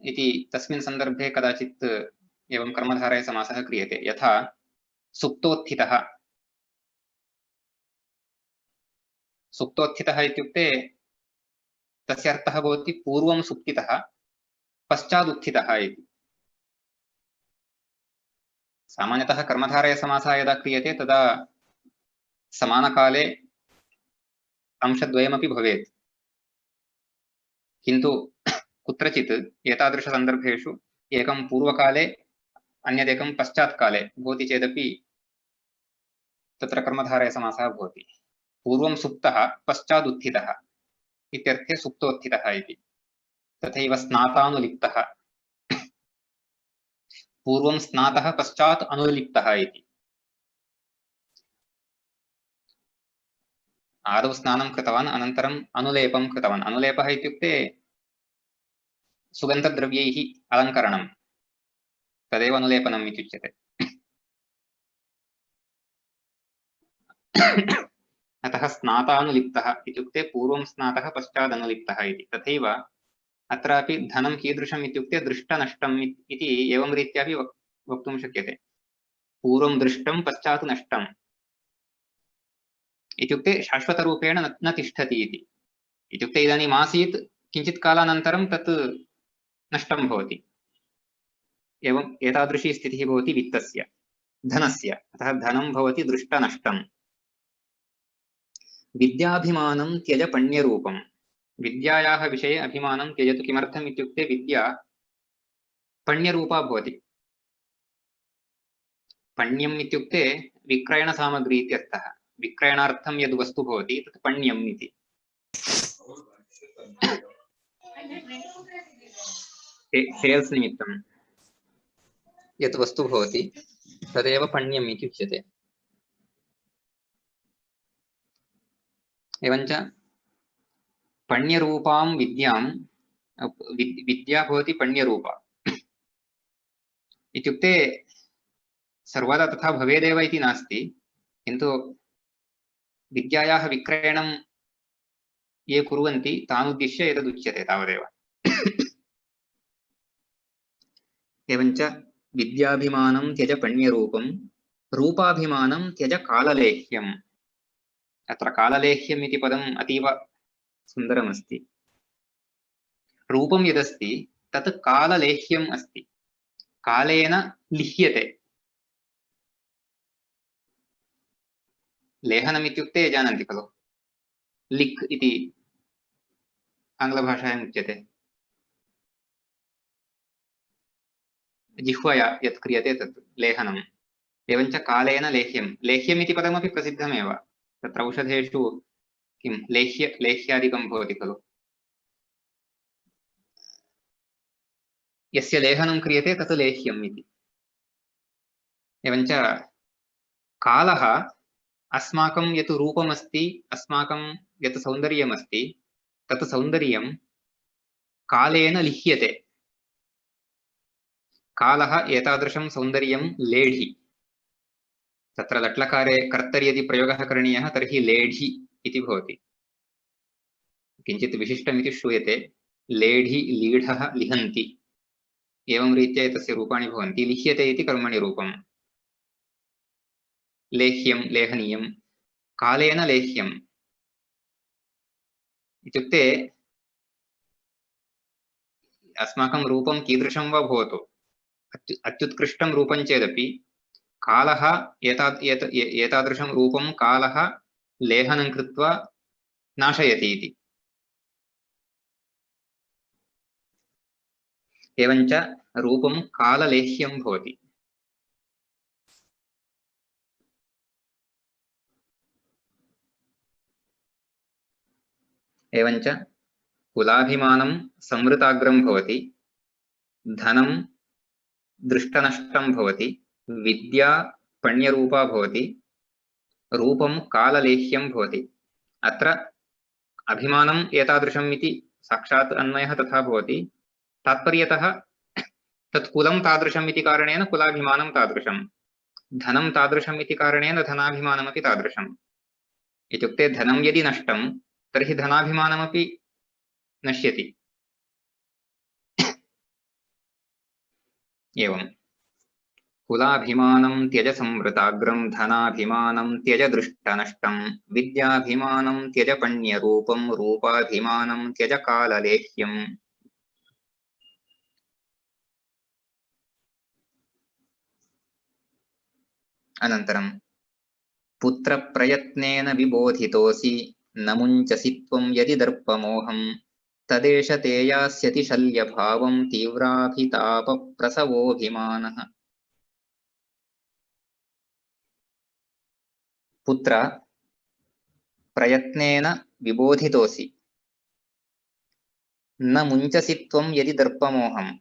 इति तस्मिन् सन्दर्भे कदाचित् एवं कर्मधारयसमासः क्रियते। यथा सुप्तोत्थितः। सुप्तोत्थितः इत्युक्ते तस्य अर्थः भवति पूर्वं सुप्तितः पश्चादुत्थितः इति। सामान्यतः कर्मधारयसमासः यदा क्रियते तदा समानकाले अंशद्वयमपि भवेत्, किन्तु कुत्रचित् एतादृशसन्दर्भेषु एकं पूर्वकाले अन्यदेकं पश्चात्काले भवति चेदपि तत्र कर्मधारयसमासः भवति। पूर्वं सुप्तः पश्चादुत्थितः इत्यर्थे सुप्तोत्थितः इति। तथैव स्नातानुलिप्तः पूर्वं स्नातः पश्चात् अनुलिप्तः इति। आदौ स्नानं कृतवान् अनन्तरम् अनुलेपं कृतवान्। अनुलेपः इत्युक्ते सुगन्धद्रव्यैः अलङ्करणं, तदेव अनुलेपनम् इत्युच्यते। अतः स्नातानुलिप्तः इत्युक्ते पूर्वं स्नातः पश्चादनुलिप्तः इति। तथैव अत्रापि धनं कीदृशम् इत्युक्ते दृष्टनष्टम् इति एवं रीत्यापि वक्तुं शक्यते। पूर्वं दृष्टं पश्चात् नष्टम् इत्युक्ते शाश्वतरूपेण न तिष्ठति इति। इत्युक्ते इदानीम् आसीत्, किञ्चित् कालानन्तरं तत् नष्टं भवति। एवं एतादृशी स्थितिः भवति वित्तस्य, धनस्य। अतः धनं भवति दृष्टनष्टम्। विद्याभिमानं त्यज पण्यरूपम्। विद्यायाः विषये अभिमानं त्यजतु। किमर्थम् इत्युक्ते विद्या पण्यरूपा भवति। पण्यम् इत्युक्ते विक्रयणसामग्री इत्यर्थः। विक्रयणार्थं यद् वस्तु भवति तत् पण्यम् इति। सेल्स् निमित्तं यत् वस्तु भवति तदेव पण्यम् इति उच्यते। एवञ्च पण्यरूपां विद्यां विद्या भवति पण्यरूपा इत्युक्ते सर्वदा तथा भवेदेव इति नास्ति, किन्तु विद्यायाः विक्रयणं ये कुर्वन्ति तानुद्दिश्य एतदुच्यते तावदेव। एवञ्च विद्याभिमानं त्यज पण्यरूपं रूपाभिमानं त्यज काललेह्यम्। अत्र काललेह्यम् इति पदम् अतीव सुन्दरमस्ति। रूपं यदस्ति तत् काललेह्यम् अस्ति, कालेन लिह्यते। लेहनम् इत्युक्ते जानन्ति खलु, लिक् इति आङ्ग्लभाषायाम् उच्यते। जिह्वया यत् क्रियते तत् लेहनम्। एवञ्च कालेन लेह्यम्। लेह्यम् इति पदमपि प्रसिद्धमेव। तत्र औषधेषु किं लेह्यादिकं भवति खलु। यस्य लेहनं क्रियते तत् लेह्यम् इति। एवञ्च कालः अस्माकं यत् रूपमस्ति, अस्माकं यत् सौन्दर्यमस्ति, तत् सौन्दर्यं कालेन लिह्यते। कालः एतादृशं सौन्दर्यं लेढि। तत्र लट्लकारे कर्तरि यदि प्रयोगः करणीयः तर्हि लेढि इति भवति। किञ्चित् विशिष्टमिति श्रूयते। लेढि, लीढः, लिहन्ति, एवं रीत्या एतस्य रूपाणि भवन्ति। लिह्यते इति कर्मणि रूपम्। लेह्यं, लेहनीयं, कालेन लेह्यम् इत्युक्ते अस्माकं रूपं कीदृशं वा भवतु, अत्युत्कृष्टं रूपं चेदपि कालः एतादृशं रूपं कालः लेहनं कृत्वा नाशयति इति। एवञ्च रूपं काललेह्यं भवति। एवञ्च कुलाभिमानं संवृताग्रं भवति, धनं दृष्टनष्टं भवति, विद्या पण्यरूपा भवति, रूपं काललेह्यं भवति। अत्र अभिमानम् एतादृशम् इति साक्षात् अन्वयः तथा भवति। तात्पर्यतः तत् कुलं तादृशम् इति कारणेन कुलाभिमानं तादृशं, धनं तादृशम् इति कारणेन धनाभिमानमपि तादृशम्। इत्युक्ते धनं यदि नष्टं तर्हि धनाभिमानमपि नश्यति। एवं कुलाभिमानं त्यज संवृताग्रं, धनाभिमानं त्यज दृष्टनष्टं, विद्याभिमानं त्यज पण्यरूपं, रूपाभिमानं त्यज काललेह्यम्। अनन्तरं पुत्रप्रयत्नेन विबोधितोऽसि, न मुञ्चसि त्वं यदि दर्पमोहं, तदेष ते यास्यति शल्यभावं, तीव्राभितापप्रसवोऽभिमानः। पुत्र प्रयत्नेन विबोधितोऽसि, न मुञ्चसि त्वं यदि दर्पमोहम्।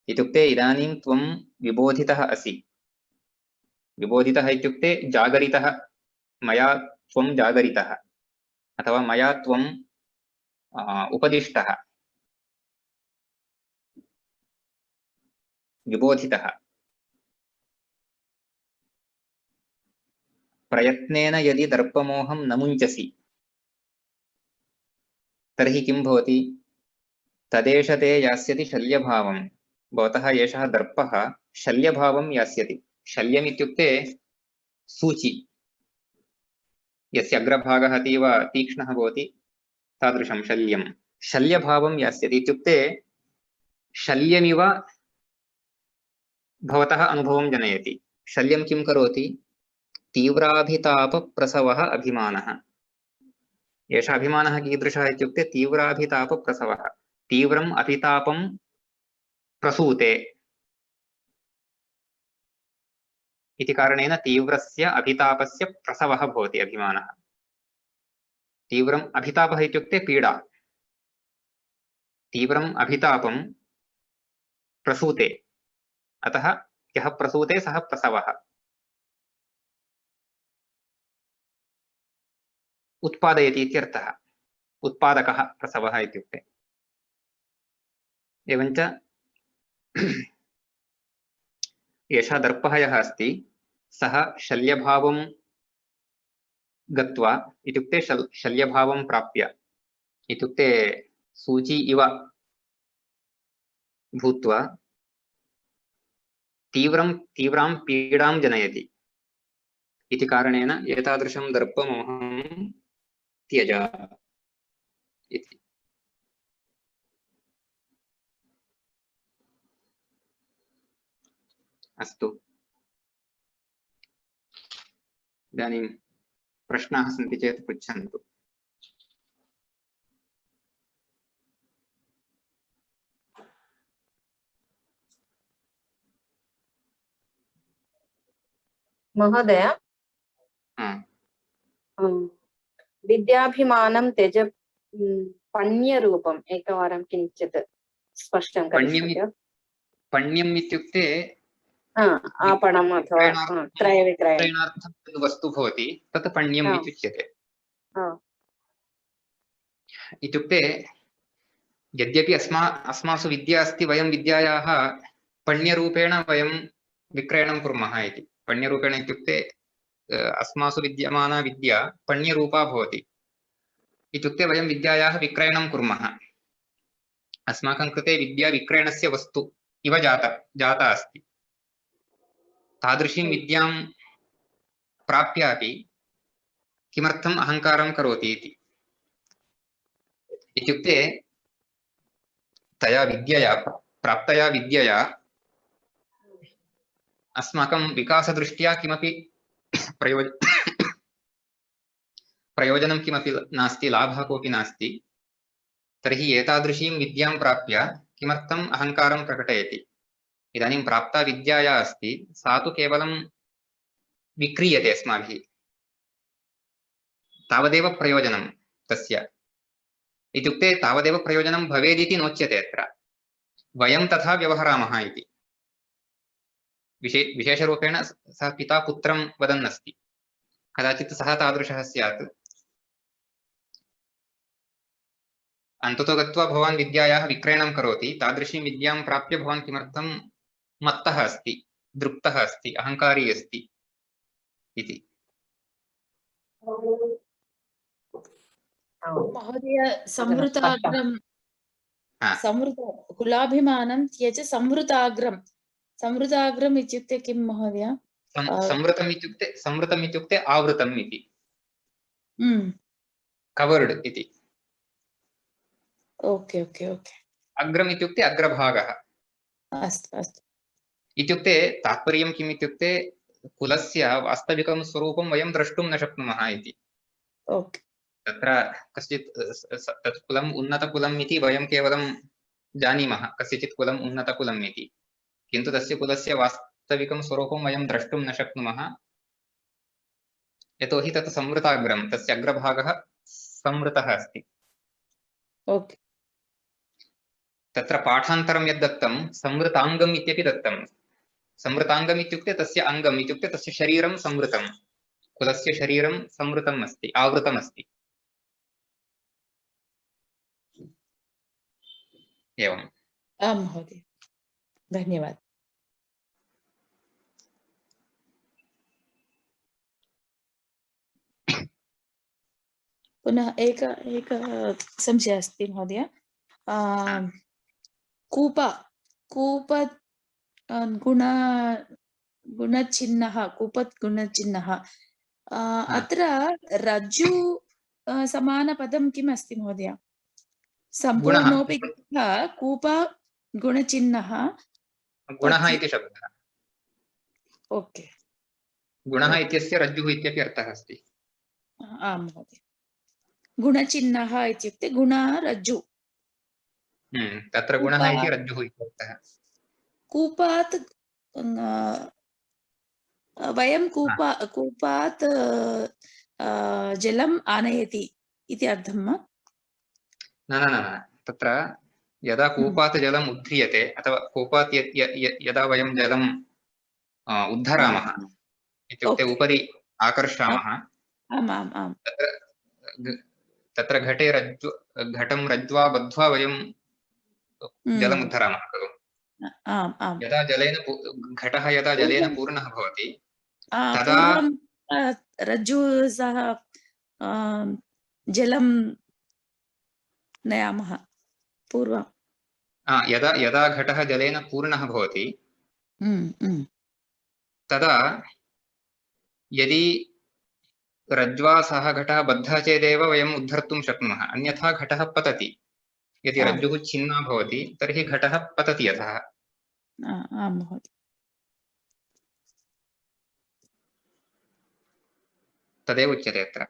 इत्युक्ते इदानीं त्वं विबोधितः असि। विबोधितः इत्युक्ते जागरितः, मया त्वं जागरितः अथवा मया त्वं उपदिष्टः, विबोधितः। प्रयत्नेन यदि दर्पमोहं न मुञ्चसि तर्हि किं भवति? तदेष ते यास्यति शल्यभावं। भवतः एषः दर्पः शल्यभावं यास्यति। शल्यम् इत्युक्ते सूचि, यस्य अग्रभागः अतीव तीक्ष्णः भवति तादृशं शल्यं। शल्यभावं यास्यति इत्युक्ते शल्यमिव भवतः अनुभवं जनयति। शल्यं किं करोति? तीव्राभितापप्रसवः अभिमानः। एषः अभिमानः कीदृशः इत्युक्ते तीव्राभितापप्रसवः। तीव्रम् अभितापं प्रसूते इति कारणेन तीव्रस्य अभितापस्य प्रसवः भवति अभिमानः। तीव्रम् अभितापः इत्युक्ते पीडा। तीव्रम् अभितापं प्रसूते, अतः यः प्रसूते सः प्रसवः। उत्पादयति इत्यर्थः, उत्पादकः प्रसवः इत्युक्ते। एवञ्च एषः दर्पः यः अस्ति सः शल्यभावं गत्वा, इत्युक्ते शल्यभावं प्राप्य, इत्युक्ते सूची इव भूत्वा तीव्रां पीडां जनयति। इति कारणेन एतादृशं दर्पमोहं त्यज इति। अस्तु, इदानीं प्रश्नाः सन्ति चेत् पृच्छन्तु।
महोदय, विद्याभिमानं त्यज पण्यरूपम् एकवारं किञ्चित् स्पष्टं करिष्यति वा?
पण्यम् इत्युक्ते
आपणम् अथवा
क्रयणार्थं यद् वस्तु भवति तत् पण्यम् इत्युच्यते। इत्युक्ते यद्यपि अस्मासु विद्या अस्ति, वयं विद्यायाः पण्यरूपेण वयं विक्रयणं कुर्मः इति। पण्यरूपेण इत्युक्ते अस्मासु विद्यमाना विद्या पण्यरूपा भवति। इत्युक्ते वयं विद्यायाः विक्रयणं कुर्मः। अस्माकं कृते विद्या विक्रयणस्य वस्तु इव जाता अस्ति। तादृशीं विद्यां प्राप्यापि किमर्थम् अहङ्कारं करोति इति। इत्युक्ते तया विद्यया, प्राप्तया विद्यया अस्माकं विकासदृष्ट्या किमपि प्रयोजनं किमपि नास्ति, लाभः कोऽपि नास्ति, तर्हि एतादृशीं विद्यां प्राप्य किमर्थम् अहङ्कारं प्रकटयति? इदानीं प्राप्ता विद्या या अस्ति सा तु केवलं विक्रीयते अस्माभिः, तावदेव प्रयोजनं तस्य। इत्युक्ते तावदेव प्रयोजनं भवेदिति नोच्यते अत्र, वयं तथा व्यवहरामः इति। विशेषरूपेण सः पिता पुत्रं वदन् अस्ति, कदाचित् सः तादृशः स्यात्। अन्ततो गत्वा भवान् विद्यायाः विक्रयणं करोति, तादृशीं विद्यां प्राप्य भवान् किमर्थं मत्तः अस्ति, दृप्तः अस्ति, अहङ्कारी अस्ति इति।
महोदय संवृताग्रं कुलाभिमानं त्यज संवृताग्रम् इत्युक्ते किं महोदय?
संवृतम् इत्युक्ते आवृतम् इति, कवर्ड् इति।
Okay okay okay.
अग्रम् इत्युक्ते अग्रभागः।
अस्तु अस्तु।
इत्युक्ते तात्पर्यं किम् इत्युक्ते कुलस्य वास्तविकं स्वरूपं वयं द्रष्टुं न शक्नुमः इति।
ओके।
तत्र कश्चित् तत् कुलम् उन्नतकुलम् इति वयं केवलं जानीमः, कस्यचित् कुलम् उन्नतकुलम् इति, किन्तु तस्य कुलस्य वास्तविकं स्वरूपं वयं द्रष्टुं न शक्नुमः, यतोहि तत् संवृताग्रं, तस्य अग्रभागः संवृतः अस्ति।
ओके।
तत्र पाठान्तरं यद् दत्तं संवृताङ्गम् इत्यपि दत्तं। संवृताङ्गम् इत्युक्ते तस्य अङ्गम् इत्युक्ते तस्य शरीरं संवृतं, कुलस्य शरीरं संवृतम् अस्ति, आवृतम् अस्ति। एवम्।
आं महोदय, धन्यवादः। पुनः एक संशयः अस्ति महोदय। कूप गुणचिह्नः, कूपत् गुणचिह्नः, अत्र रज्जु समानपदं किम् अस्ति महोदय? सम्पूर्णोऽपि कूप गुणचिह्नः,
गुणः इति शब्दः।
ओके।
गुणः इत्यस्य रज्जुः इत्यपि अर्थः अस्ति।
आं महोदय। गुणचिह्नः इत्युक्ते गुणः रज्जु।
तत्र गुणः इति रज्जुः इत्यर्थः।
कूपात् वयं कूपात् जलम् आनयति इति अर्थं वा?
न न न, तत्र यदा कूपात् जलम् उद्ध्रियते अथवा कूपात् यदा वयं जलम् उद्धरामः इत्युक्ते उपरि आकर्षामः, तत्र घटं रज्ज्वा बद्ध्वा वयं जलम् उद्धरामः खलु। यदा घटः यदा जलेन पूर्णः भवति तदा
रज्जु सह जलं नयामः पूर्वं।
यदा घटः जलेन पूर्णः भवति तदा यदि रज्ज्वा सह घटः बद्धः चेदेव वयम् उद्धर्तुं शक्नुमः, अन्यथा घटः पतति। यदि रज्जुः छिन्ना भवति तर्हि घटः पतति अधः।
आं महोदय।
तदेव उच्यते अत्र।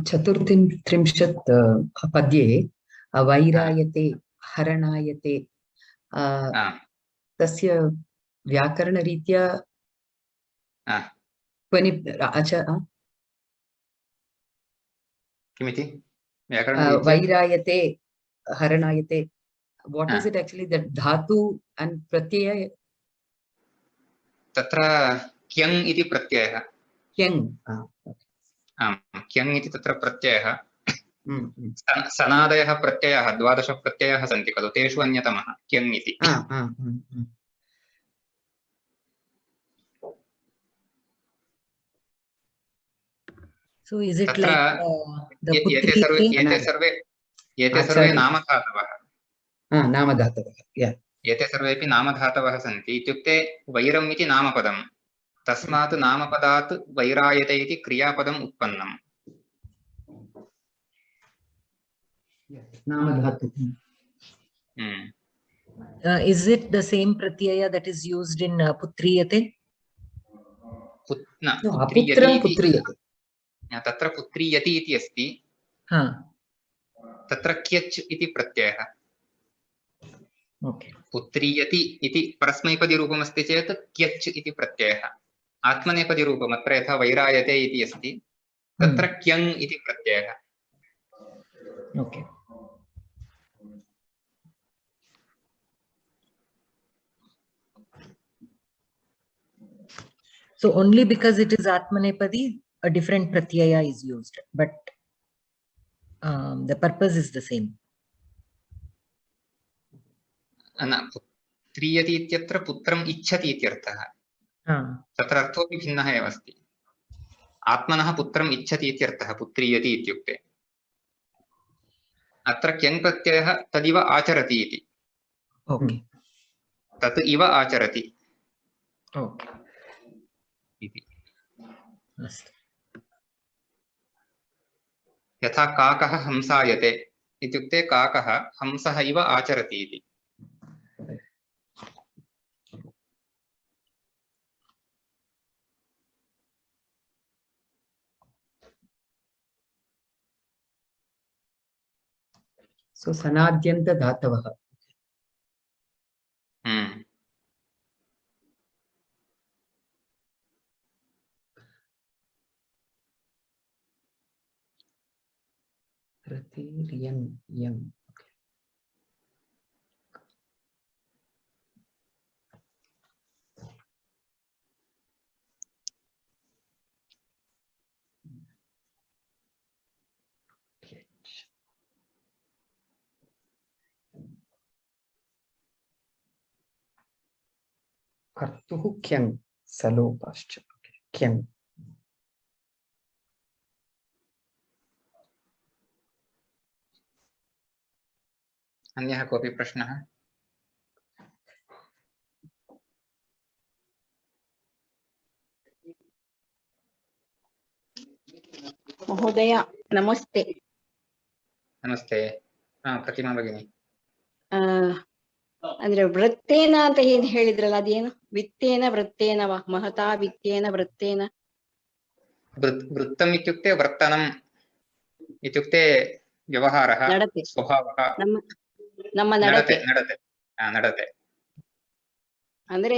चतुर्त्रिंशत् पद्ये वैरायते हरणायते तस्य व्याकरणरीत्या
किमिति
वैरायते हरणायते, what is it actually, that dhatu and pratyaya?
तत्र क्यङ् इति प्रत्ययः।
क्यङ्
क्यङ् इति तत्र प्रत्ययः। सनादयः प्रत्ययः 12 प्रत्ययाः सन्ति खलु, तेषु अन्यतमः क्यङ् इति।
So is it
तत्र
like the
एते सर्वे
Acharya.
नामधातवः
नामधातवः. Yeah.
एते सर्वेपि नामधातवः सन्ति इत्युक्ते वैरम् इति नामपदं तस्मात् नामपदात् वैरायते इति क्रियापदम् उत्पन्नम्
Namadhatu. Is it the same pratyaya that is used in putriyate? No, aputram putriyate.
तत्र पुत्रीयति इति अस्ति तत्र क्यच् इति प्रत्ययः पुत्रीयति इति परस्मैपदीरूपम् अस्ति चेत् क्यच् इति प्रत्ययः आत्मनेपदीरूपम् अत्र यथा वैरायते इति अस्ति तत्र क्यङ् इति प्रत्ययः
Okay. So only because it is Atmanepadi, a different pratyaya is used, but the purpose is the same.
पुत्रीयति इत्यत्र पुत्रम् इच्छति इत्यर्थः तत्र अर्थोऽपि भिन्नः एव अस्ति आत्मनः पुत्रम् इच्छति इत्यर्थः पुत्रीयति इत्युक्ते अत्र क्यङ् प्रत्ययः तदिव आचरति इति तत् इव आचरति इति यथा काकः हंसायते इत्युक्ते काकः हंसः इव आचरति इति
So sanadyanta dhatavah. Pratiriyam. कर्तुः क्यं सलोपाश्च क्यं
अन्यः कोऽपि प्रश्नः
महोदय नमस्ते
नमस्ते प्रतिमा भगिनी
ಅಂದ್ರೆ ವೃತ್ತೇನ ಅಂತ ಏನ್ ಹೇಳಿದ್ರಲ್ಲ ಅದೇನು ವಿತ್ತೇನ ವೃತ್ತೇನ ಮಹತಾ ವಿತ್ತೇನ ವೃತ್ತೇನ
वृत्तम् इत्युक्ते वर्तनम् इत्युक्ते व्यवहारः
ನಡತೆ
स्वभावः
ನಮ್ಮ ನಡತೆ
ನಡತೆ
ಅಂದ್ರೆ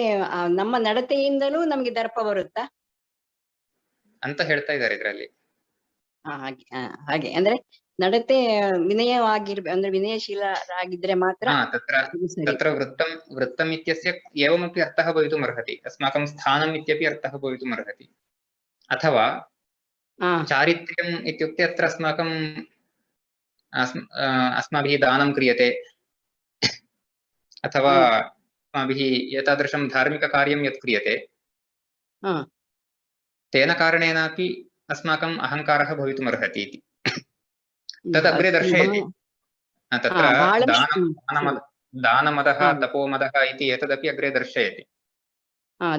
ನಮ್ಮ ನಡತೆಯಿಂದಲೂ ನಮಗೆ ದರ್ಪ ಬರುತ್ತಾ
ಅಂತ ಹೇಳ್ತಾ ಇದ್ದಾರೆ ಇದರಲ್ಲಿ
ಹಾಗೆ ಅಂದ್ರೆ ನಡತೆ ವಿನಯವಾಗಿರ್ಬೇಕು ಅಂದ್ರೆ ವಿನಯಶೀಲರಾಗಿದ್ರೆ ಮಾತ್ರ
तत्र वृत्तम् इत्यस्य एवमपि अर्थः भवितुम् अर्हति अस्माकं स्थानम् इत्यपि अर्थः भवितुम् अर्हति अथवा चारित्र्यम् इत्युक्ते अत्र अस्माभिः दानं क्रियते अथवा अस्माभिः एतादृशं धार्मिककार्यं यत् क्रियते तेन कारणेनापि अस्माकम् अहङ्कारः भवितुम् अर्हति इति तद् अग्रे दर्शयति तत्र दानमदः तपोमदः इति एतदपि अग्रे दर्शयति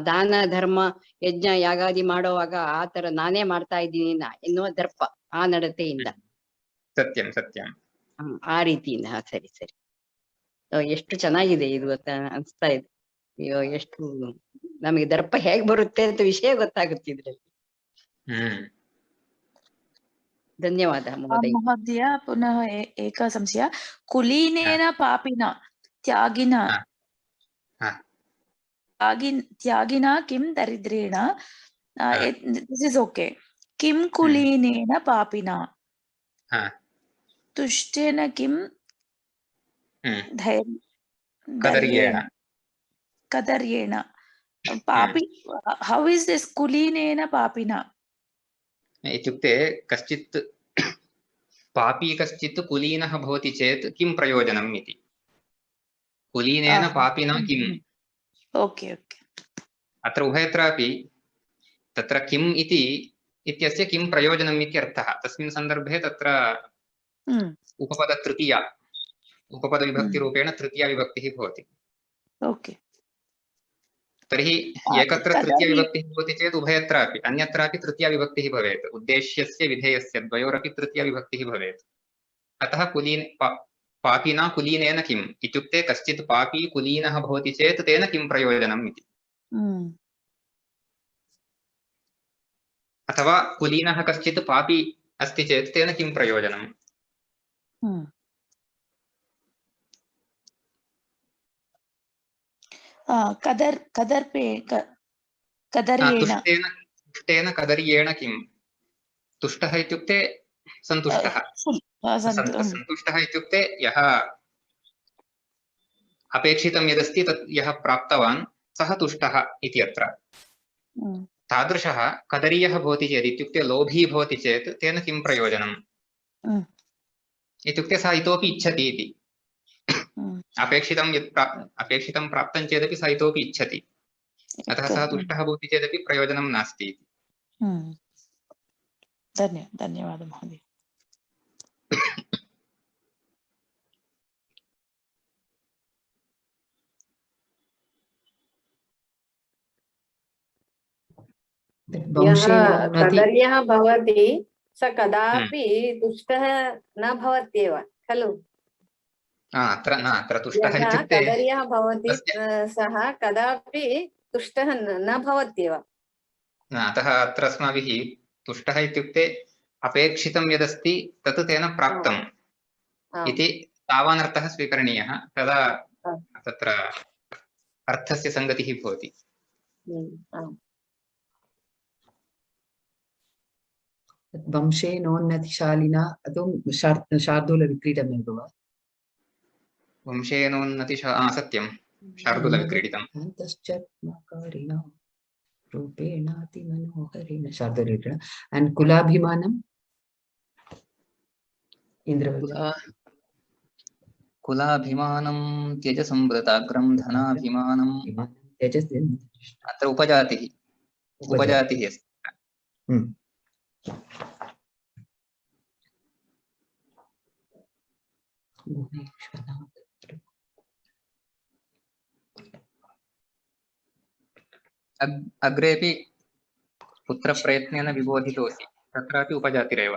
ದಾನ ಧರ್ಮ ಯಜ್ಞ ಯಾಗಾದಿ ಮಾಡುವಾಗ ಆತರ ನಾನೇ ಮಾಡ್ತಾ ಇದ್ದೀನಿ ಎನ್ನುವ ದರ್ಪ ಆ ನಡತೆಯಿಂದ
ಸತ್ಯಂ ಸತ್ಯಂ
ಆ ರೀತಿಯಿಂದ ಸರಿ ಸರಿ ಎಷ್ಟು ಚೆನ್ನಾಗಿದೆ ಇದು ಅನ್ಸ್ತಾ ಇದೆ ಅಯ್ಯೋ ಎಷ್ಟು ನಮಗೆ ದರ್ಪ ಹೇಗ್ ಬರುತ್ತೆ ಅಂತ ವಿಷಯ ಗೊತ್ತಾಗುತ್ತೆ ಇದ್ರಲ್ಲಿ ಧನ್ಯವಾದ
महोदय पुनः एका संशय कुलीनेन पापिना त्यागिना किं दरिद्रेण दिस् इस् ओके किं कुलीनेन पापिना तुष्टेन किं कदर्येण पापि how is this कुलीनेन पापिना
इत्युक्ते कश्चित् पापी कश्चित् कुलीनः भवति चेत् किं प्रयोजनम् इति कुलीनेन पापिना किम्
ओके ओके
अत्र उभयत्रापि तत्र किम् इति इत्यस्य किं प्रयोजनम् इत्यर्थः। तस्मिन् सन्दर्भे तत्र उपपदतृतीया उपपदविभक्तिरूपेण तृतीया विभक्तिः भवति।
ओके
तर्हि एकत्र तृतीया विभक्तिः भवति चेत् उभयत्रापि अन्यत्रापि तृतीया विभक्तिः भवेत्। उद्देश्यस्य विधेयस्य द्वयोरपि तृतीया विभक्तिः भवेत्। अतः पापिना कुलीनेन किम् इत्युक्ते कश्चित् पापी कुलीनः भवति चेत् तेन किं प्रयोजनम् इति। अथवा कुलीनः कश्चित् पापी अस्ति चेत् तेन किं प्रयोजनम्। तुष्टेन कदर्येण किं। तुष्टः इत्युक्ते सन्तुष्टः। सन्तुष्टः इत्युक्ते यः अपेक्षितं यदस्ति तत् यः प्राप्तवान् सः तुष्टः इति अत्र। तादृशः कदरीयः भवति चेत् इत्युक्ते लोभी भवति चेत् तेन किं प्रयोजनम् इत्युक्ते सः इतोपि इच्छति इति। अपेक्षितं प्राप्तं चेदपि सः इतोपि इच्छति। अतः सः तुष्टः भवति चेदपि प्रयोजनं नास्ति इति।
धन्यवादः महोदय।
कदर्यः भवति स कदापि तुष्टः न भवत्येव खलु।
अत्र तुष्टः इत्युक्ते
कदर्यः भवति सः कदापि तुष्टः न भवत्येव।
अतः अत्र अस्माभिः तुष्टः इत्युक्ते अपेक्षितं यदस्ति तत् तेन प्राप्तम् इति तावानर्थः स्वीकरणीयः। तदा तत्र अर्थस्य सङ्गतिः भवति।
वंशेनोन्नतिशालिना शार्दूलविक्रीडमेव वा?
सत्यं शार्दूलविक्रीडितम्।
रूपेणातिमनोहरेण शार्दूलविक्रीडा। and कुलाभिमानम्
कुलाभिमानं त्यजसंवृताग्रं धनाभिमानं अत्र उपजातिः अस्ति। अग्रेपि पुत्रप्रयत्नेन विबोधितोऽसि तत्रापि उपजातिरेव।